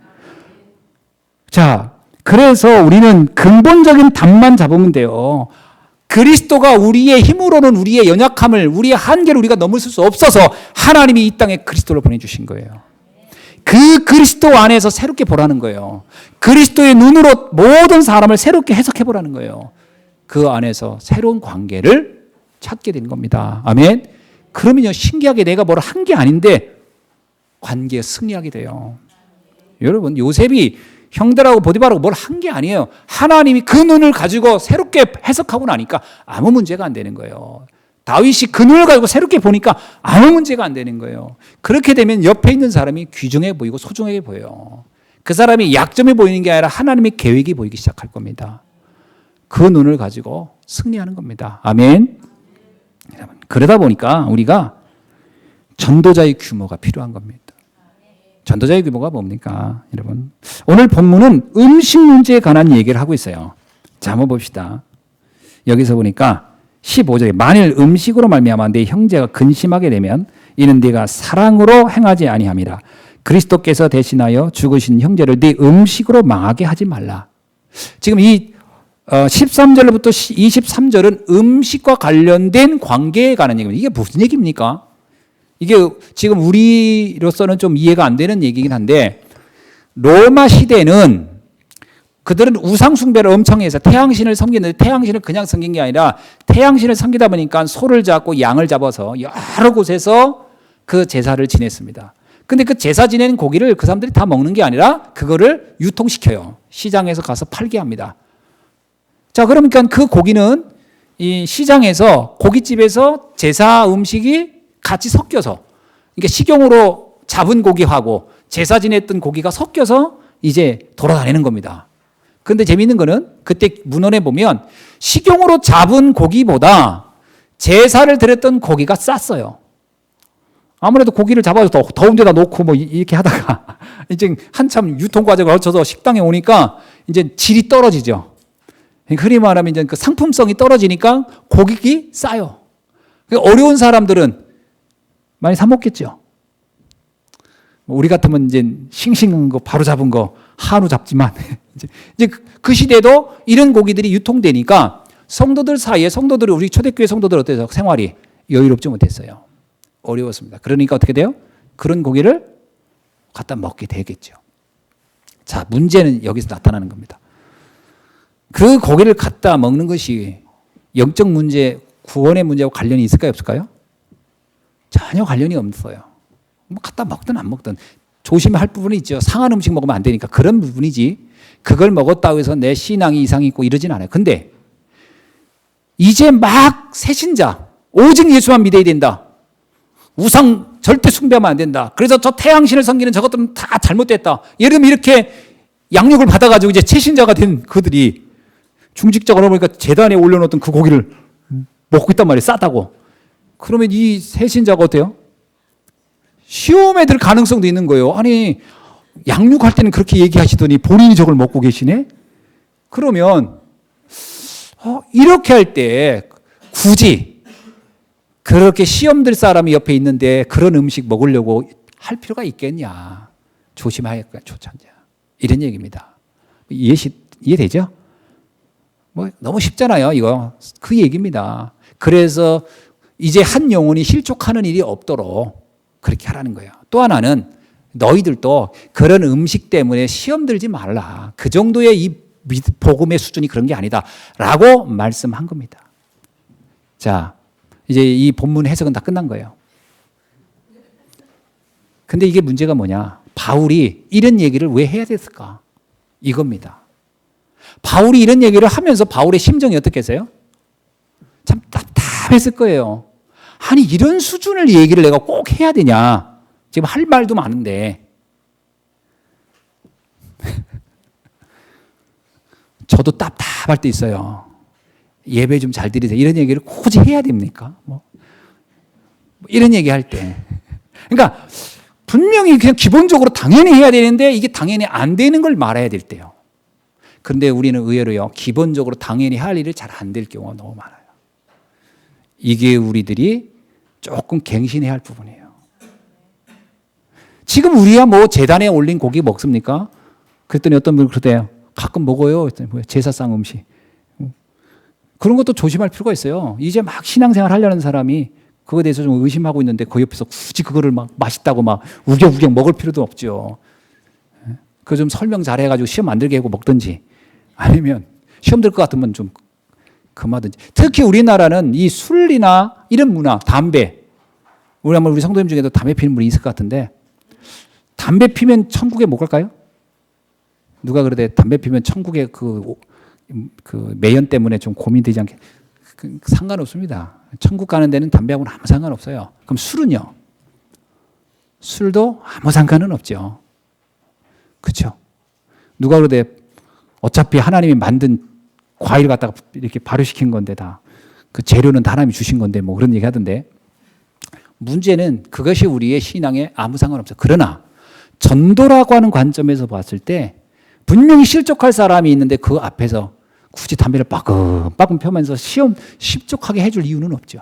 자, 그래서 우리는 근본적인 답만 잡으면 돼요. 그리스도가 우리의 힘으로는 우리의 연약함을, 우리의 한계를 우리가 넘을 수 없어서 하나님이 이 땅에 그리스도를 보내주신 거예요. 그 그리스도 안에서 새롭게 보라는 거예요. 그리스도의 눈으로 모든 사람을 새롭게 해석해 보라는 거예요. 그 안에서 새로운 관계를 찾게 된 겁니다. 아멘. 그러면요 신기하게 내가 뭘 한 게 아닌데 관계에 승리하게 돼요. 여러분 요셉이 형들하고 보디발하고 뭘 한 게 아니에요. 하나님이 그 눈을 가지고 새롭게 해석하고 나니까 아무 문제가 안 되는 거예요. 다윗이 그 눈을 가지고 새롭게 보니까 아무 문제가 안 되는 거예요. 그렇게 되면 옆에 있는 사람이 귀중해 보이고 소중하게 보여요. 그 사람이 약점이 보이는 게 아니라 하나님의 계획이 보이기 시작할 겁니다. 그 눈을 가지고 승리하는 겁니다. 아멘. 그러다 보니까 우리가 전도자의 규모가 필요한 겁니다. 전도자의 규모가 뭡니까? 여러분 오늘 본문은 음식 문제에 관한 얘기를 하고 있어요. 자 한번 봅시다. 여기서 보니까 15절에 만일 음식으로 말미암아 네 형제가 근심하게 되면 이는 네가 사랑으로 행하지 아니함이라. 그리스도께서 대신하여 죽으신 형제를 네 음식으로 망하게 하지 말라. 지금 이 13절부터 23절은 음식과 관련된 관계에 관한 얘기입니다. 이게 무슨 얘기입니까? 이게 지금 우리로서는 좀 이해가 안 되는 얘기긴 한데 로마 시대는 그들은 우상숭배를 엄청 해서 태양신을 섬기는데 태양신을 그냥 섬긴 게 아니라 태양신을 섬기다 보니까 소를 잡고 양을 잡아서 여러 곳에서 그 제사를 지냈습니다. 근데 그 제사 지낸 고기를 그 사람들이 다 먹는 게 아니라 그거를 유통시켜요. 시장에서 가서 팔게 합니다. 자, 그러니까 그 고기는 이 시장에서 고깃집에서 제사 음식이 같이 섞여서 이게 식용으로 잡은 고기하고 제사 지냈던 고기가 섞여서 이제 돌아다니는 겁니다. 그런데 재미있는 거는 그때 문헌에 보면 식용으로 잡은 고기보다 제사를 드렸던 고기가 쌌어요. 아무래도 고기를 잡아서 더운 데다 놓고 이렇게 하다가 이제 한참 유통 과정을 거쳐서 식당에 오니까 이제 질이 떨어지죠. 흔히 말하면 이제 그 상품성이 떨어지니까 고객이 싸요. 어려운 사람들은 많이 사 먹겠죠. 우리 같으면 이제 싱싱한 거 바로 잡은 거 한우 잡지만 이제 그 시대도 이런 고기들이 유통되니까 성도들 사이에 성도들이 우리 초대교회 성도들 어때서 생활이 여유롭지 못했어요. 어려웠습니다. 그러니까 어떻게 돼요? 그런 고기를 갖다 먹게 되겠죠. 자, 문제는 여기서 나타나는 겁니다. 그 고기를 갖다 먹는 것이 영적 문제, 구원의 문제와 관련이 있을까요? 없을까요? 전혀 관련이 없어요. 뭐 갖다 먹든 안 먹든 조심해야 할 부분이 있죠. 상한 음식 먹으면 안 되니까 그런 부분이지 그걸 먹었다고 해서 내 신앙이 이상이 있고 이러진 않아요. 근데 이제 막 새신자 오직 예수만 믿어야 된다. 우상 절대 숭배하면 안 된다. 그래서 저 태양신을 섬기는 저것들은 다 잘못됐다. 예를 들면 이렇게 양육을 받아가지고 이제 채신자가 된 그들이 중직자가 보니까 제단에 올려놓던 그 고기를 먹고 있단 말이에요. 싸다고. 그러면 이 새신자가 어때요? 시험에 들 가능성도 있는 거예요. 아니 양육할 때는 그렇게 얘기하시더니 본인이 저걸 먹고 계시네? 그러면 이렇게 할 때 굳이 그렇게 시험 들 사람이 옆에 있는데 그런 음식 먹으려고 할 필요가 있겠냐. 조심하겠다. 조찬자. 이런 얘기입니다. 이해되죠? 뭐 너무 쉽잖아요. 이거. 그 얘기입니다. 그래서 이제 한 영혼이 실족하는 일이 없도록 그렇게 하라는 거예요. 또 하나는 너희들도 그런 음식 때문에 시험 들지 말라. 그 정도의 이 복음의 수준이 그런 게 아니다. 라고 말씀한 겁니다. 자, 이제 이 본문 해석은 다 끝난 거예요. 근데 이게 문제가 뭐냐? 바울이 이런 얘기를 왜 해야 됐을까? 이겁니다. 바울이 이런 얘기를 하면서 바울의 심정이 어떻겠어요? 참 답답했을 거예요. 아니 이런 수준을 얘기를 내가 꼭 해야 되냐? 지금 할 말도 많은데 저도 답답할 때 있어요. 예배 좀 잘 드리세요. 이런 얘기를 굳이 해야 됩니까? 뭐 이런 얘기 할 때. 그러니까 분명히 그냥 기본적으로 당연히 해야 되는데 이게 당연히 안 되는 걸 말해야 될 때요. 그런데 우리는 의외로요. 기본적으로 당연히 할 일을 잘 안 될 경우가 너무 많아요. 이게 우리들이 조금 갱신해야 할 부분이에요. 지금 우리야 뭐 제단에 올린 고기 먹습니까? 그랬더니 어떤 분이 그러대요. 가끔 먹어요. 제사상 음식. 그런 것도 조심할 필요가 있어요. 이제 막 신앙생활 하려는 사람이 그거에 대해서 좀 의심하고 있는데 그 옆에서 굳이 그거를 막 맛있다고 막 우겨우겨 먹을 필요도 없죠. 그거 좀 설명 잘 해가지고 시험 안 들게 하고 먹든지 아니면 시험 들 것 같으면 좀 금하든지. 특히 우리나라는 이 술이나 이런 문화, 담배. 우리 성도님 중에도 담배 피는 분이 있을 것 같은데 담배 피면 천국에 못 갈까요? 누가 그러대 담배 피면 천국에 그 매연 때문에 좀 고민되지 않게 상관없습니다. 천국 가는 데는 담배하고는 아무 상관없어요. 그럼 술은요? 술도 아무 상관은 없죠. 그렇죠? 누가 그러대 어차피 하나님이 만든 과일 갖다가 이렇게 발효시킨 건데 다 그 재료는 다 하나님이 주신 건데 뭐 그런 얘기 하던데 문제는 그것이 우리의 신앙에 아무 상관없어요. 그러나 전도라고 하는 관점에서 봤을 때 분명히 실족할 사람이 있는데 그 앞에서 굳이 담배를 빠끔빠끔 펴면서 시험 십족하게 해줄 이유는 없죠.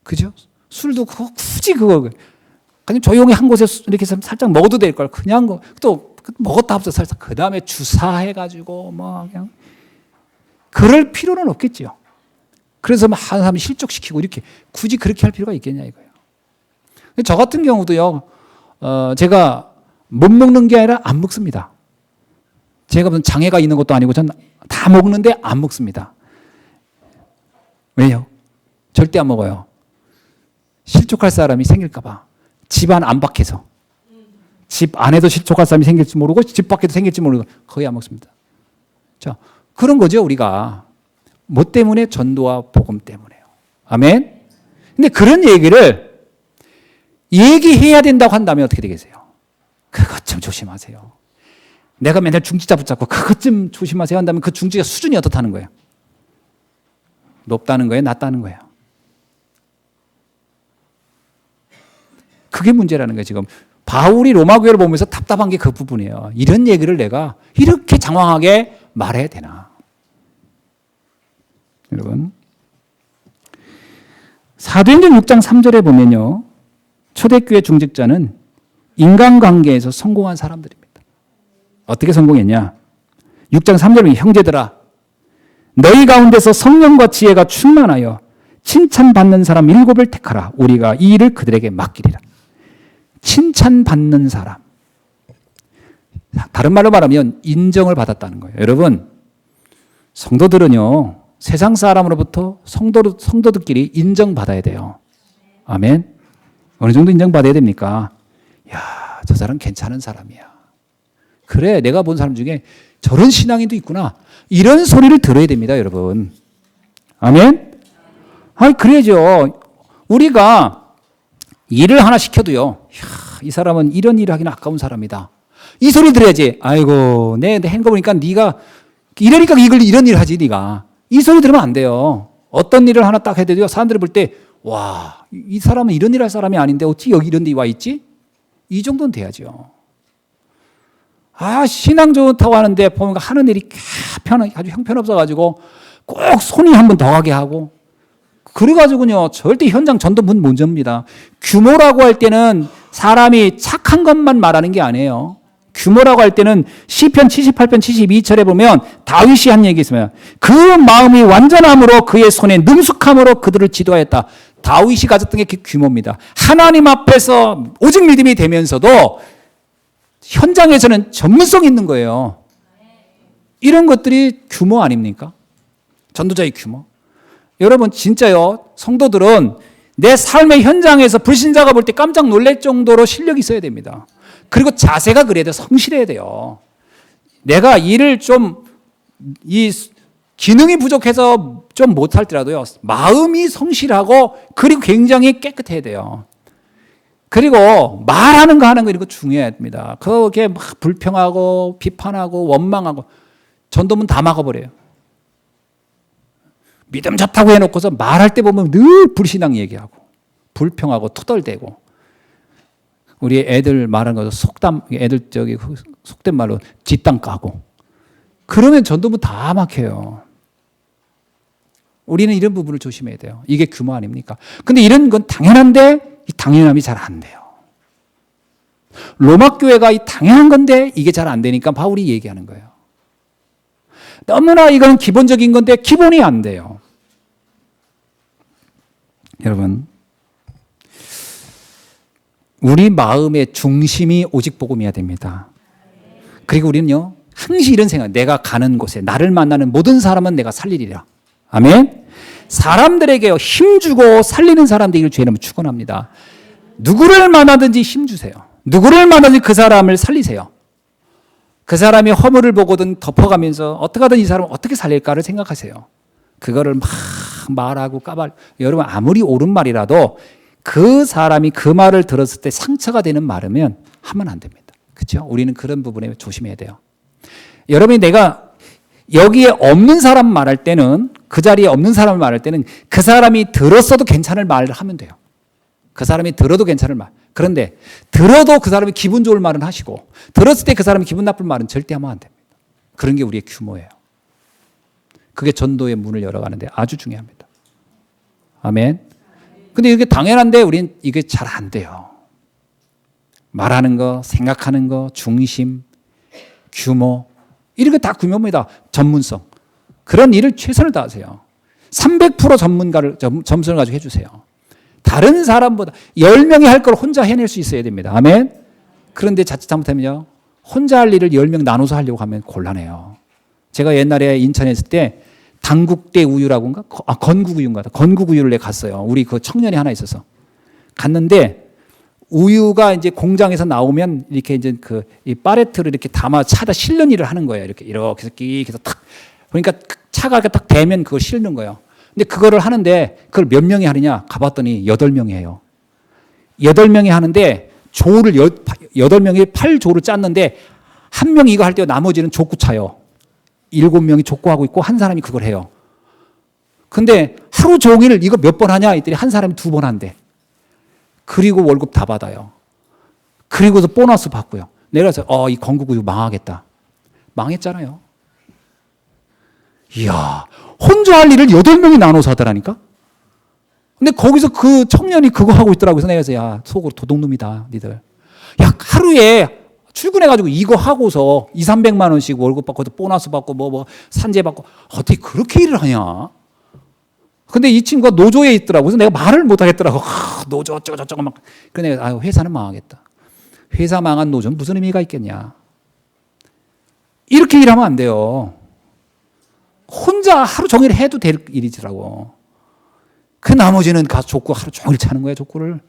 그죠? 술도 굳이 그거 그냥 조용히 한 곳에 이렇게 살짝 먹어도 될 걸 그냥 또 먹었다 합쳐 살짝 그 다음에 주사해가지고 뭐 그냥 그럴 필요는 없겠죠. 그래서 막 한 사람 실족시키고 이렇게 굳이 그렇게 할 필요가 있겠냐 이거예요. 저 같은 경우도요. 제가 못 먹는 게 아니라 안 먹습니다. 제가 무슨 장애가 있는 것도 아니고 전 다 먹는데 안 먹습니다. 왜요? 절대 안 먹어요. 실족할 사람이 생길까 봐. 집안 안팎에서. 집 안에도 실족할 사람이 생길지 모르고 집 밖에도 생길지 모르고 거의 안 먹습니다. 자, 그런 거죠 우리가. 뭐 때문에? 전도와 복음 때문에요. 아멘? 근데 그런 얘기를 얘기해야 된다고 한다면 어떻게 되겠어요? 그것 좀 조심하세요. 내가 맨날 중지자 붙잡고 그것 좀 조심하세요 한다면 그 중지가 수준이 어떻다는 거예요? 높다는 거예요? 낮다는 거예요? 그게 문제라는 거예요. 지금 바울이 로마 교회를 보면서 답답한 게 그 부분이에요. 이런 얘기를 내가 이렇게 장황하게 말해야 되나? 여러분 사도행전 6장 3절에 보면요. 초대교회 중직자는 인간관계에서 성공한 사람들입니다. 어떻게 성공했냐? 6장 3절에 형제들아 너희 가운데서 성령과 지혜가 충만하여 칭찬받는 사람 7을 택하라. 우리가 이 일을 그들에게 맡기리라. 칭찬받는 사람. 다른 말로 말하면 인정을 받았다는 거예요. 여러분, 성도들은요, 세상 사람으로부터 성도들끼리 인정받아야 돼요. 아멘. 어느 정도 인정받아야 됩니까? 야, 저 사람 괜찮은 사람이야. 그래, 내가 본 사람 중에 저런 신앙인도 있구나. 이런 소리를 들어야 됩니다, 여러분. 아멘. 아니, 그래야죠. 우리가 일을 하나 시켜도요, 이 사람은 이런 일을 하기는 아까운 사람이다. 이 소리 들어야지. 아이고, 내 행거 보니까 네가 이러니까 이런 일을 하지, 네가. 이 소리 들으면 안 돼요. 어떤 일을 하나 딱 해도 사람들이 볼 때, 와, 이 사람은 이런 일 할 사람이 아닌데 어찌 여기 이런 데 와 있지? 이 정도는 돼야죠. 아, 신앙 좋다고 하는데 보면 하는 일이 아주 형편없어가지고 꼭 손이 한 번 더 가게 하고 그래가지고요, 절대 현장 전도 문 못 접니다. 규모라고 할 때는 사람이 착한 것만 말하는 게 아니에요. 규모라고 할 때는 시편 78편 72절에 보면 다윗이 한 얘기 있으면 그 마음이 완전함으로 그의 손에 능숙함으로 그들을 지도하였다. 다윗이 가졌던 게 그 규모입니다. 하나님 앞에서 오직 믿음이 되면서도 현장에서는 전문성 있는 거예요. 이런 것들이 규모 아닙니까? 전도자의 규모. 여러분 진짜요, 성도들은 내 삶의 현장에서 불신자가 볼 때 깜짝 놀랄 정도로 실력이 있어야 됩니다. 그리고 자세가 그래야 돼요. 성실해야 돼요. 내가 일을 이 기능이 부족해서 좀 못할더라도요, 마음이 성실하고 그리고 굉장히 깨끗해야 돼요. 그리고 말하는 거 하는 거 이런 거 중요합니다. 그게 막 불평하고 비판하고 원망하고 전도문 다 막아버려요. 믿음 좋다고 해놓고서 말할 때 보면 늘 불신앙 얘기하고 불평하고 투덜대고 우리 애들 말하는 거 속담, 애들 속된 말로 뒷담 까고 그러면 전도문 다 막혀요. 우리는 이런 부분을 조심해야 돼요. 이게 규모 아닙니까? 근데 이런 건 당연한데 이 당연함이 잘 안 돼요. 로마 교회가 이 당연한 건데 이게 잘 안 되니까 바울이 얘기하는 거예요. 너무나 이건 기본적인 건데 기본이 안 돼요. 여러분, 우리 마음의 중심이 오직 복음이어야 됩니다. 그리고 우리는요, 항상 이런 생각, 내가 가는 곳에 나를 만나는 모든 사람은 내가 살리리라. 아멘. 사람들에게요, 힘주고 살리는 사람 되기를 주의 이름으로 축원합니다. 누구를 만나든지 힘주세요. 누구를 만나든지 그 사람을 살리세요. 그 사람이 허물을 보고든 덮어가면서 어떻게 하든 이 사람을 어떻게 살릴까를 생각하세요. 그거를 막 말하고 여러분 아무리 옳은 말이라도 그 사람이 그 말을 들었을 때 상처가 되는 말이면 하면 안 됩니다. 그렇죠? 우리는 그런 부분에 조심해야 돼요. 여러분이 내가 여기에 없는 사람 말할 때는, 그 자리에 없는 사람을 말할 때는 그 사람이 들었어도 괜찮을 말을 하면 돼요. 그 사람이 들어도 괜찮을 말. 그런데 들어도 그 사람이 기분 좋을 말은 하시고 들었을 때 그 사람이 기분 나쁠 말은 절대 하면 안 됩니다. 그런 게 우리의 규모예요. 그게 전도의 문을 열어가는데 아주 중요합니다. 아멘. 근데 이게 당연한데 우리는 이게 잘 안 돼요. 말하는 거, 생각하는 거, 중심, 규모, 이런 게 다 규모입니다. 전문성. 그런 일을 최선을 다하세요. 300% 점수를 가지고 해주세요. 다른 사람보다 10명이 할 걸 혼자 해낼 수 있어야 됩니다. 아멘. 그런데 자칫 잘못하면요, 혼자 할 일을 10명 나눠서 하려고 하면 곤란해요. 제가 옛날에 인천에 있을 때 당국대 우유라고인가? 건국우유인가? 건국우유를 내가 갔어요. 우리 그 청년이 하나 있어서. 갔는데 우유가 이제 공장에서 나오면 이렇게 이제 이 파레트를 이렇게 담아 차다 실는 일을 하는 거예요. 이렇게 해서 끼 해서 탁. 그러니까 차가 이렇게 딱 대면 그걸 실는 거예요. 근데 그거를 하는데 그걸 몇 명이 하느냐? 가봤더니 8명이 해요. 8명이 하는데 조를 8명이 8조를 짰는데 한 명이 이거 할 때 나머지는 족구 차요. 7명이 족구하고 있고 한 사람이 그걸 해요. 근데 하루 종일 이거 몇 번 하냐? 했더니 한 사람이 2번 한대. 그리고 월급 다 받아요. 그리고서 보너스 받고요. 내려서 이 건국우유 망하겠다. 망했잖아요. 이야, 혼자 할 일을 8명이 나눠서 하더라니까? 근데 거기서 그 청년이 그거 하고 있더라고요. 그래서 내가 그래서 야, 속으로 도둑놈이다, 니들. 야, 하루에 출근해가지고 이거 하고서 200~300만 원씩 월급 받고 보너스 받고 뭐 산재 받고 어떻게 그렇게 일을 하냐? 근데 이 친구가 노조에 있더라고. 그래서 내가 말을 못 하겠더라고. 노조 어쩌고 저쩌고 막. 그래서 내가 아유, 회사는 망하겠다. 회사 망한 노조는 무슨 의미가 있겠냐? 이렇게 일하면 안 돼요. 혼자 하루 종일 해도 될 일이더라고. 그 나머지는 가서 족구 하루 종일 차는 거야, 족구를.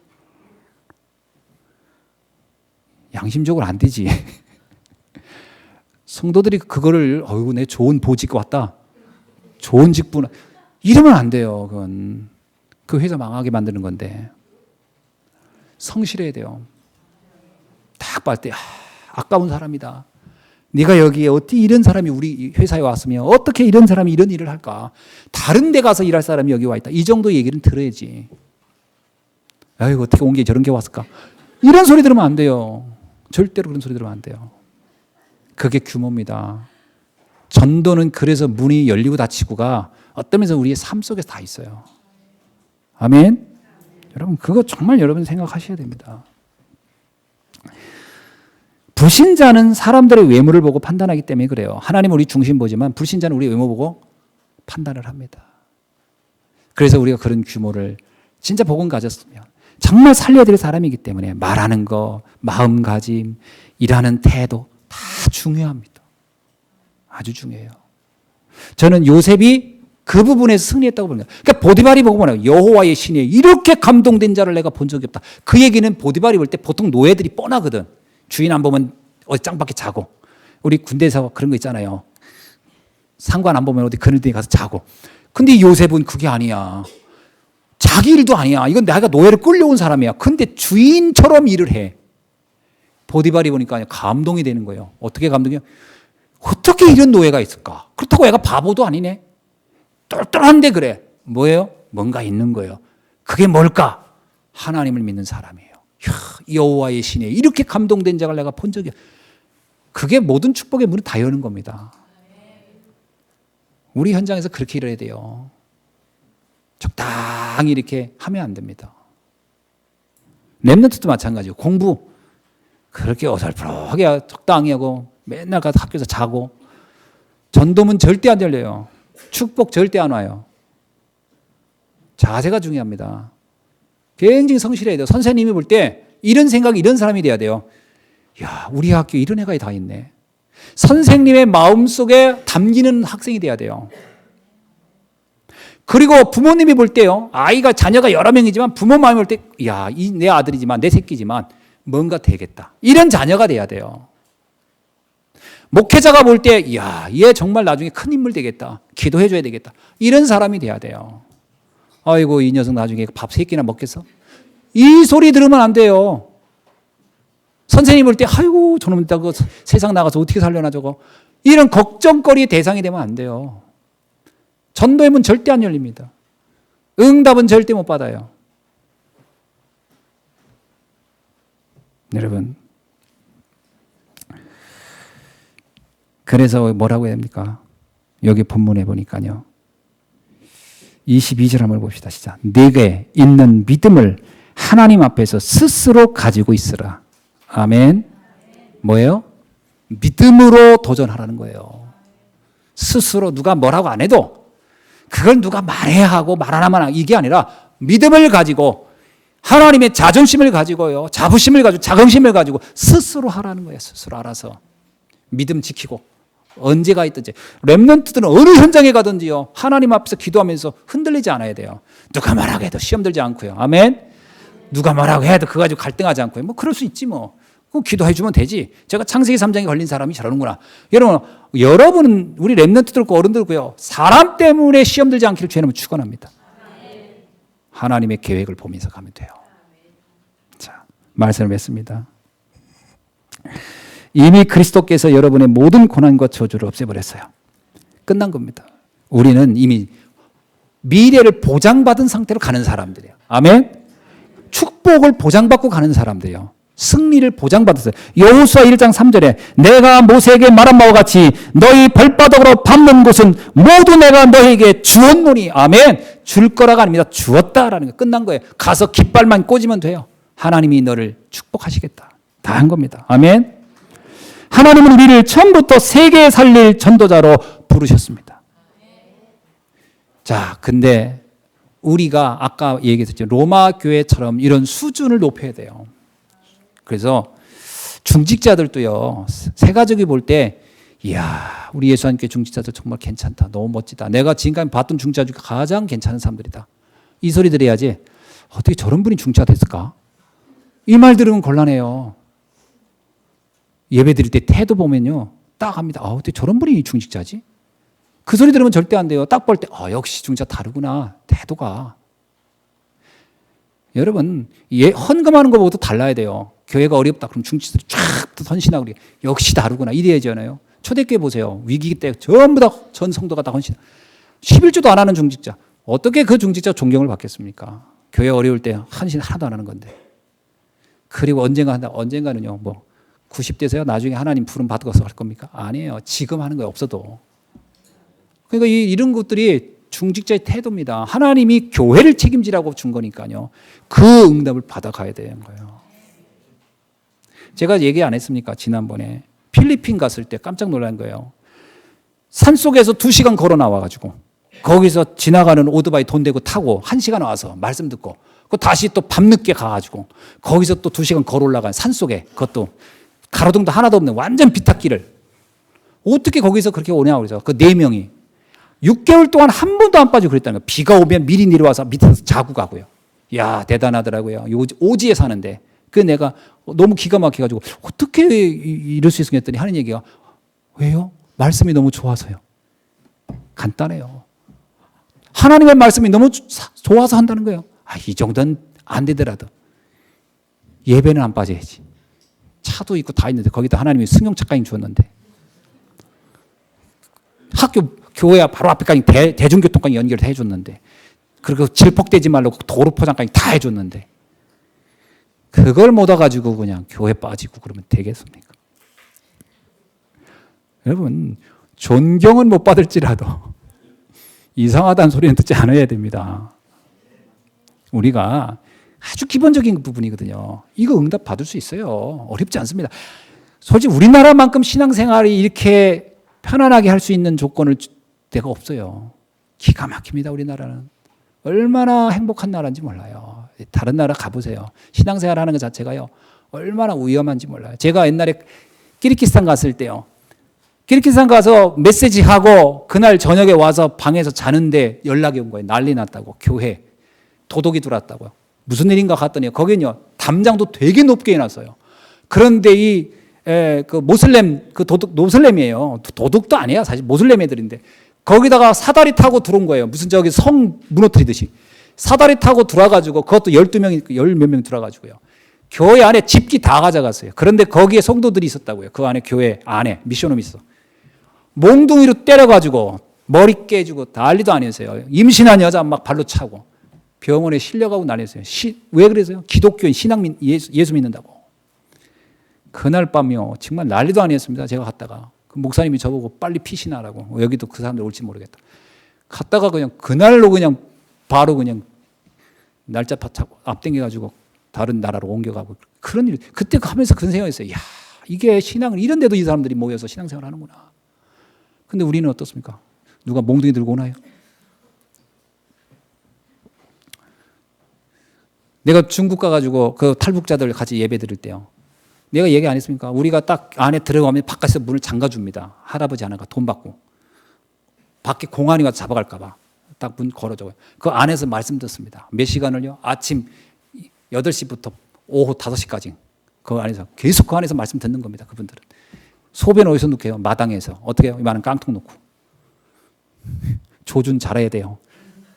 양심적으로 안 되지. 성도들이 그거를 어이구 내 좋은 보직 왔다. 좋은 직분 이러면 안 돼요. 그건 그 회사 망하게 만드는 건데. 성실해야 돼요. 딱 봤을 때 아까운 사람이다. 네가 여기에 어떻게 이런 사람이 우리 회사에 왔으면 어떻게 이런 사람이 이런 일을 할까? 다른 데 가서 일할 사람이 여기 와 있다. 이 정도 얘기는 들어야지. 아이고 어떻게 온 게 저런 게 왔을까? 이런 소리 들으면 안 돼요. 절대로 그런 소리 들으면 안 돼요. 그게 규모입니다. 전도는 그래서 문이 열리고 닫히고가 어떤 면에서 우리의 삶 속에 다 있어요. 아멘? 여러분 그거 정말 여러분 생각하셔야 됩니다. 불신자는 사람들의 외모를 보고 판단하기 때문에 그래요. 하나님은 우리 중심 보지만 불신자는 우리 외모 보고 판단을 합니다. 그래서 우리가 그런 규모를 진짜 복음 가졌으면 정말 살려야 될 사람이기 때문에 말하는 거, 마음가짐, 일하는 태도 다 중요합니다. 아주 중요해요. 저는 요셉이 그 부분에서 승리했다고 봅니다. 그러니까 보디발이 보고 뭐냐면 여호와의 신에 이렇게 감동된 자를 내가 본 적이 없다. 그 얘기는 보디발이 볼 때 보통 노예들이 뻔하거든. 주인 안 보면 어디 짱밖에 자고. 우리 군대에서 그런 거 있잖아요. 상관 안 보면 어디 그늘등에 가서 자고. 근데 요셉은 그게 아니야. 자기 일도 아니야. 이건 내가 노예를 끌려온 사람이야. 근데 주인처럼 일을 해. 보디발이 보니까 감동이 되는 거예요. 어떻게 감동이요? 어떻게 이런 노예가 있을까? 그렇다고 애가 바보도 아니네. 똘똘한데 그래. 뭐예요? 뭔가 있는 거예요. 그게 뭘까? 하나님을 믿는 사람이에요. 여호와의 신에 이렇게 감동된 자를 내가 본 적이 그게 모든 축복의 문을 다 여는 겁니다. 우리 현장에서 그렇게 일해야 돼요. 적당히 이렇게 하면 안 됩니다. 렘넌트도 마찬가지고 공부 그렇게 어설프하게 적당히 하고 맨날 가서 학교에서 자고 전도문 절대 안 열려요. 축복 절대 안 와요. 자세가 중요합니다. 굉장히 성실해야 돼요. 선생님이 볼 때 이런 생각이 이런 사람이 돼야 돼요. 야, 우리 학교에 이런 애가 다 있네. 선생님의 마음속에 담기는 학생이 돼야 돼요. 그리고 부모님이 볼 때요. 자녀가 여러 명이지만 부모 마음이 볼 때 야, 내 아들이지만 내 새끼지만 뭔가 되겠다. 이런 자녀가 돼야 돼요. 목회자가 볼 때 야, 얘 정말 나중에 큰 인물 되겠다. 기도해 줘야 되겠다. 이런 사람이 돼야 돼요. 아이고 이 녀석 나중에 밥 3끼나 먹겠어? 이 소리 들으면 안 돼요. 선생님 볼 때 아이고 저놈 이따가 세상 나가서 어떻게 살려나 저거. 이런 걱정거리의 대상이 되면 안 돼요. 전도의 문 절대 안 열립니다. 응답은 절대 못 받아요. 여러분 그래서 뭐라고 해야 됩니까? 여기 본문에 보니까요. 22절 한번 봅시다. 시작. 네게 있는 믿음을 하나님 앞에서 스스로 가지고 있으라. 아멘. 뭐예요? 믿음으로 도전하라는 거예요. 스스로 누가 뭐라고 안 해도 그걸 누가 말해야 하고 말 안 하면 이게 아니라 믿음을 가지고 하나님의 자존심을 가지고요. 자부심을 가지고 자긍심을 가지고 스스로 하라는 거예요. 스스로 알아서. 믿음 지키고. 언제가 있든지. 렘넌트들은 어느 현장에 가든지요. 하나님 앞에서 기도하면서 흔들리지 않아야 돼요. 누가 뭐라고 해도 시험 들지 않고요. 아멘. 누가 뭐라고 해도 그거 가지고 갈등하지 않고요. 뭐 그럴 수 있지 뭐. 그거 기도해 주면 되지. 제가 창세기 3장에 걸린 사람이 저러는구나. 여러분은 우리 렘넌트들고 어른들고요. 사람 때문에 시험 들지 않기를 죄는 축원합니다. 하나님의 계획을 보면서 가면 돼요. 자, 말씀을 맺습니다. 이미 그리스도께서 여러분의 모든 고난과 저주를 없애버렸어요. 끝난 겁니다. 우리는 이미 미래를 보장받은 상태로 가는 사람들이에요. 아멘? 축복을 보장받고 가는 사람들이에요. 승리를 보장받았어요. 여호수아 1장 3절에 내가 모세에게 말한 바와 같이 너희 발바닥으로 밟는 곳은 모두 내가 너희에게 주었노니. 아멘. 줄 거라가 아닙니다. 주었다라는 거 끝난 거예요. 가서 깃발만 꽂으면 돼요. 하나님이 너를 축복하시겠다. 다 한 겁니다. 아멘. 하나님은 우리를 처음부터 세계 살릴 전도자로 부르셨습니다. 자, 근데 우리가 아까 얘기했죠. 로마 교회처럼 이런 수준을 높여야 돼요. 그래서 중직자들도요, 세가족이 볼 때, 이야, 우리 예수님께 중직자들 정말 괜찮다. 너무 멋지다. 내가 지금까지 봤던 중직자 중에 가장 괜찮은 사람들이다. 이 소리 들어야지, 어떻게 저런 분이 중직자 됐을까? 이 말 들으면 곤란해요. 예배 드릴 때 태도 보면요, 딱 합니다. 어떻게 저런 분이 중직자지? 그 소리 들으면 절대 안 돼요. 딱 볼 때, 역시 중직자 다르구나. 태도가. 여러분, 헌금하는 거 보고도 달라야 돼요. 교회가 어렵다. 그럼 중직자들이 쫙 헌신하고 그래. 역시 다르구나. 이래야잖아요. 초대교회 보세요. 위기 때 전부 다 전 성도가 다 헌신. 11조도 안 하는 중직자. 어떻게 그 중직자 존경을 받겠습니까? 교회 어려울 때 헌신 하나도 안 하는 건데. 그리고 언젠가는요, 90대세요? 나중에 하나님 부름 받아서 할 겁니까? 아니에요. 지금 하는 거예요. 없어도. 그러니까 이런 것들이 중직자의 태도입니다. 하나님이 교회를 책임지라고 준 거니까요. 그 응답을 받아가야 되는 거예요. 제가 얘기 안 했습니까? 지난번에 필리핀 갔을 때 깜짝 놀란 거예요. 산속에서 2시간 걸어 나와가지고 거기서 지나가는 오토바이 돈 대고 타고 1시간 와서 말씀 듣고 다시 또 밤늦게 가가지고 거기서 또 2시간 걸어 올라간 산속에 그것도 가로등도 하나도 없는 완전 비탈길을 어떻게 거기서 그렇게 오냐고 그래서 그 4명이 6개월 동안 한 번도 안 빠지고 그랬다는 거예요. 비가 오면 미리 내려와서 밑에서 자고 가고요. 이야, 대단하더라고요. 오지에 사는데. 그 내가 너무 기가 막혀가지고 어떻게 이럴 수 있었겠더니 하는 얘기가 왜요? 말씀이 너무 좋아서요. 간단해요. 하나님의 말씀이 너무 좋아서 한다는 거예요. 이 정도는 안 되더라도 예배는 안 빠져야지. 차도 있고 다 있는데 거기다 하나님이 승용차까지 주었는데 교회 바로 앞에까지 대중교통까지 연결해 줬는데 그리고 질퍽대지 말라고 도로 포장까지 다 해줬는데 그걸 못 와가지고 그냥 교회 빠지고 그러면 되겠습니까? 여러분, 존경은 못 받을지라도 이상하다는 소리는 듣지 않아야 됩니다. 우리가 아주 기본적인 부분이거든요. 이거 응답 받을 수 있어요. 어렵지 않습니다. 솔직히 우리나라만큼 신앙생활이 이렇게 편안하게 할 수 있는 조건을 데가 없어요. 기가 막힙니다. 우리나라는. 얼마나 행복한 나라인지 몰라요. 다른 나라 가보세요. 신앙생활 하는 것 자체가요. 얼마나 위험한지 몰라요. 제가 옛날에 키르기스탄 갔을 때요. 키르기스탄 가서 메시지하고 그날 저녁에 와서 방에서 자는데 연락이 온 거예요. 난리 났다고. 교회. 도둑이 들어왔다고요. 무슨 일인가 갔더니 거기는요. 담장도 되게 높게 해놨어요. 그런데 그 모슬렘, 그 모슬렘이에요. 도둑도 아니야. 사실 모슬렘 애들인데. 거기다가 사다리 타고 들어온 거예요. 무슨 저기 성 무너뜨리듯이. 사다리 타고 들어와가지고 그것도 12명이, 10몇 명 들어와가지고요. 교회 안에 집기 다 가져갔어요. 그런데 거기에 성도들이 있었다고요. 그 안에 교회 안에 미션홈이 있어. 몽둥이로 때려가지고 머리 깨지고 난리도 아니었어요. 임신한 여자 막 발로 차고 병원에 실려가고 난리였어요. 왜 그래서요? 기독교인 신앙민 예수 믿는다고. 그날 밤이요. 정말 난리도 아니었습니다. 제가 갔다가. 그 목사님이 저보고 빨리 피신하라고. 여기도 그 사람들 올지 모르겠다. 갔다가 그냥 그날로 그냥 바로 그냥 날짜 파차고 앞당겨가지고 다른 나라로 옮겨가고 그런 일. 그때 하면서 그런 생각했어요. 야, 이게 신앙을 이런 데도 이 사람들이 모여서 신앙생활 하는구나. 근데 우리는 어떻습니까? 누가 몽둥이 들고 오나요? 내가 중국 가가지고 그 탈북자들 같이 예배 드릴 때요. 내가 얘기 안 했습니까? 우리가 딱 안에 들어가면 바깥에서 문을 잠가줍니다. 할아버지 하나가 돈 받고. 밖에 공안이 와서 잡아갈까 봐. 딱 문 걸어줘요. 그 안에서 말씀 듣습니다. 몇 시간을요? 아침 8시부터 오후 5시까지. 그 안에서 계속 그 안에서 말씀 듣는 겁니다. 그분들은. 소변 어디서 놓게요? 마당에서. 어떻게 해요? 이만한 깡통 놓고. 조준 잘해야 돼요.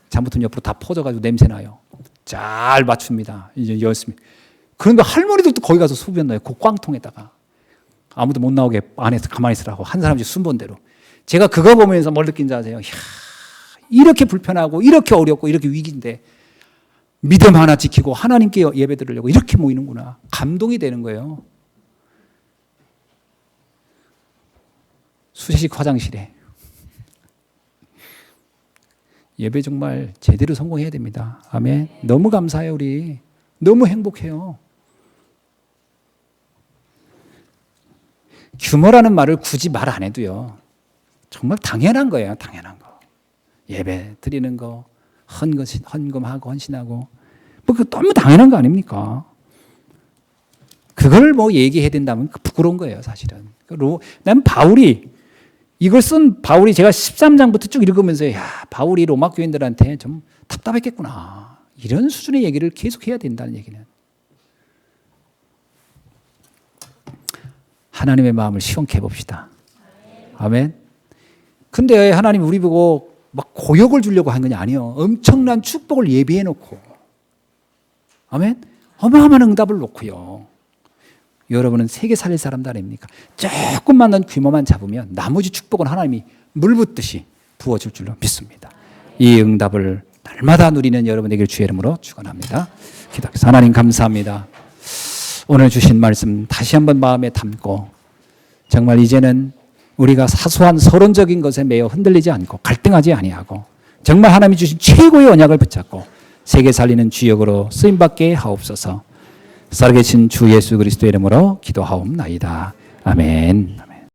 잘못하면 옆으로 다 퍼져가지고 냄새 나요. 잘 맞춥니다. 이제 열심히. 그런데 할머니들도 거기 가서 소변 넣어요. 그 꽝통에다가. 아무도 못 나오게 안에서 가만히 있으라고. 한 사람씩 순번대로. 제가 그거 보면서 뭘 느낀지 아세요? 이야, 이렇게 불편하고 이렇게 어렵고 이렇게 위기인데 믿음 하나 지키고 하나님께 예배 드리려고 이렇게 모이는구나. 감동이 되는 거예요. 수세식 화장실에 예배 정말 제대로 성공해야 됩니다. 아멘. 너무 감사해요, 우리. 너무 행복해요. 규모라는 말을 굳이 말 안 해도요. 정말 당연한 거예요. 당연한 거. 예배 드리는 거, 헌금하고 헌신하고 뭐 그 너무 당연한 거 아닙니까? 그걸 뭐 얘기해야 된다면 부끄러운 거예요, 사실은. 난 이걸 쓴 바울이 제가 13장부터 쭉 읽으면서 야, 바울이 로마 교인들한테 좀 답답했겠구나. 이런 수준의 얘기를 계속 해야 된다는 얘기는. 하나님의 마음을 시원케 해봅시다. 아멘. 근데 하나님 우리 보고 막 고역을 주려고 한 건 아니에요. 엄청난 축복을 예비해 놓고. 아멘. 어마어마한 응답을 놓고요. 여러분은 세계 살릴 사람도 아닙니까? 조금만 더 규모만 잡으면 나머지 축복은 하나님이 물 붓듯이 부어줄 줄로 믿습니다. 이 응답을 날마다 누리는 여러분에게 주의 이름으로 축원합니다. 기도하겠습니다. 하나님 감사합니다. 오늘 주신 말씀 다시 한번 마음에 담고 정말 이제는 우리가 사소한 서론적인 것에 매여 흔들리지 않고 갈등하지 아니하고 정말 하나님이 주신 최고의 언약을 붙잡고 세계 살리는 주역으로 쓰임받게 하옵소서. 살아계신 주 예수 그리스도의 이름으로 기도하옵나이다. 아멘.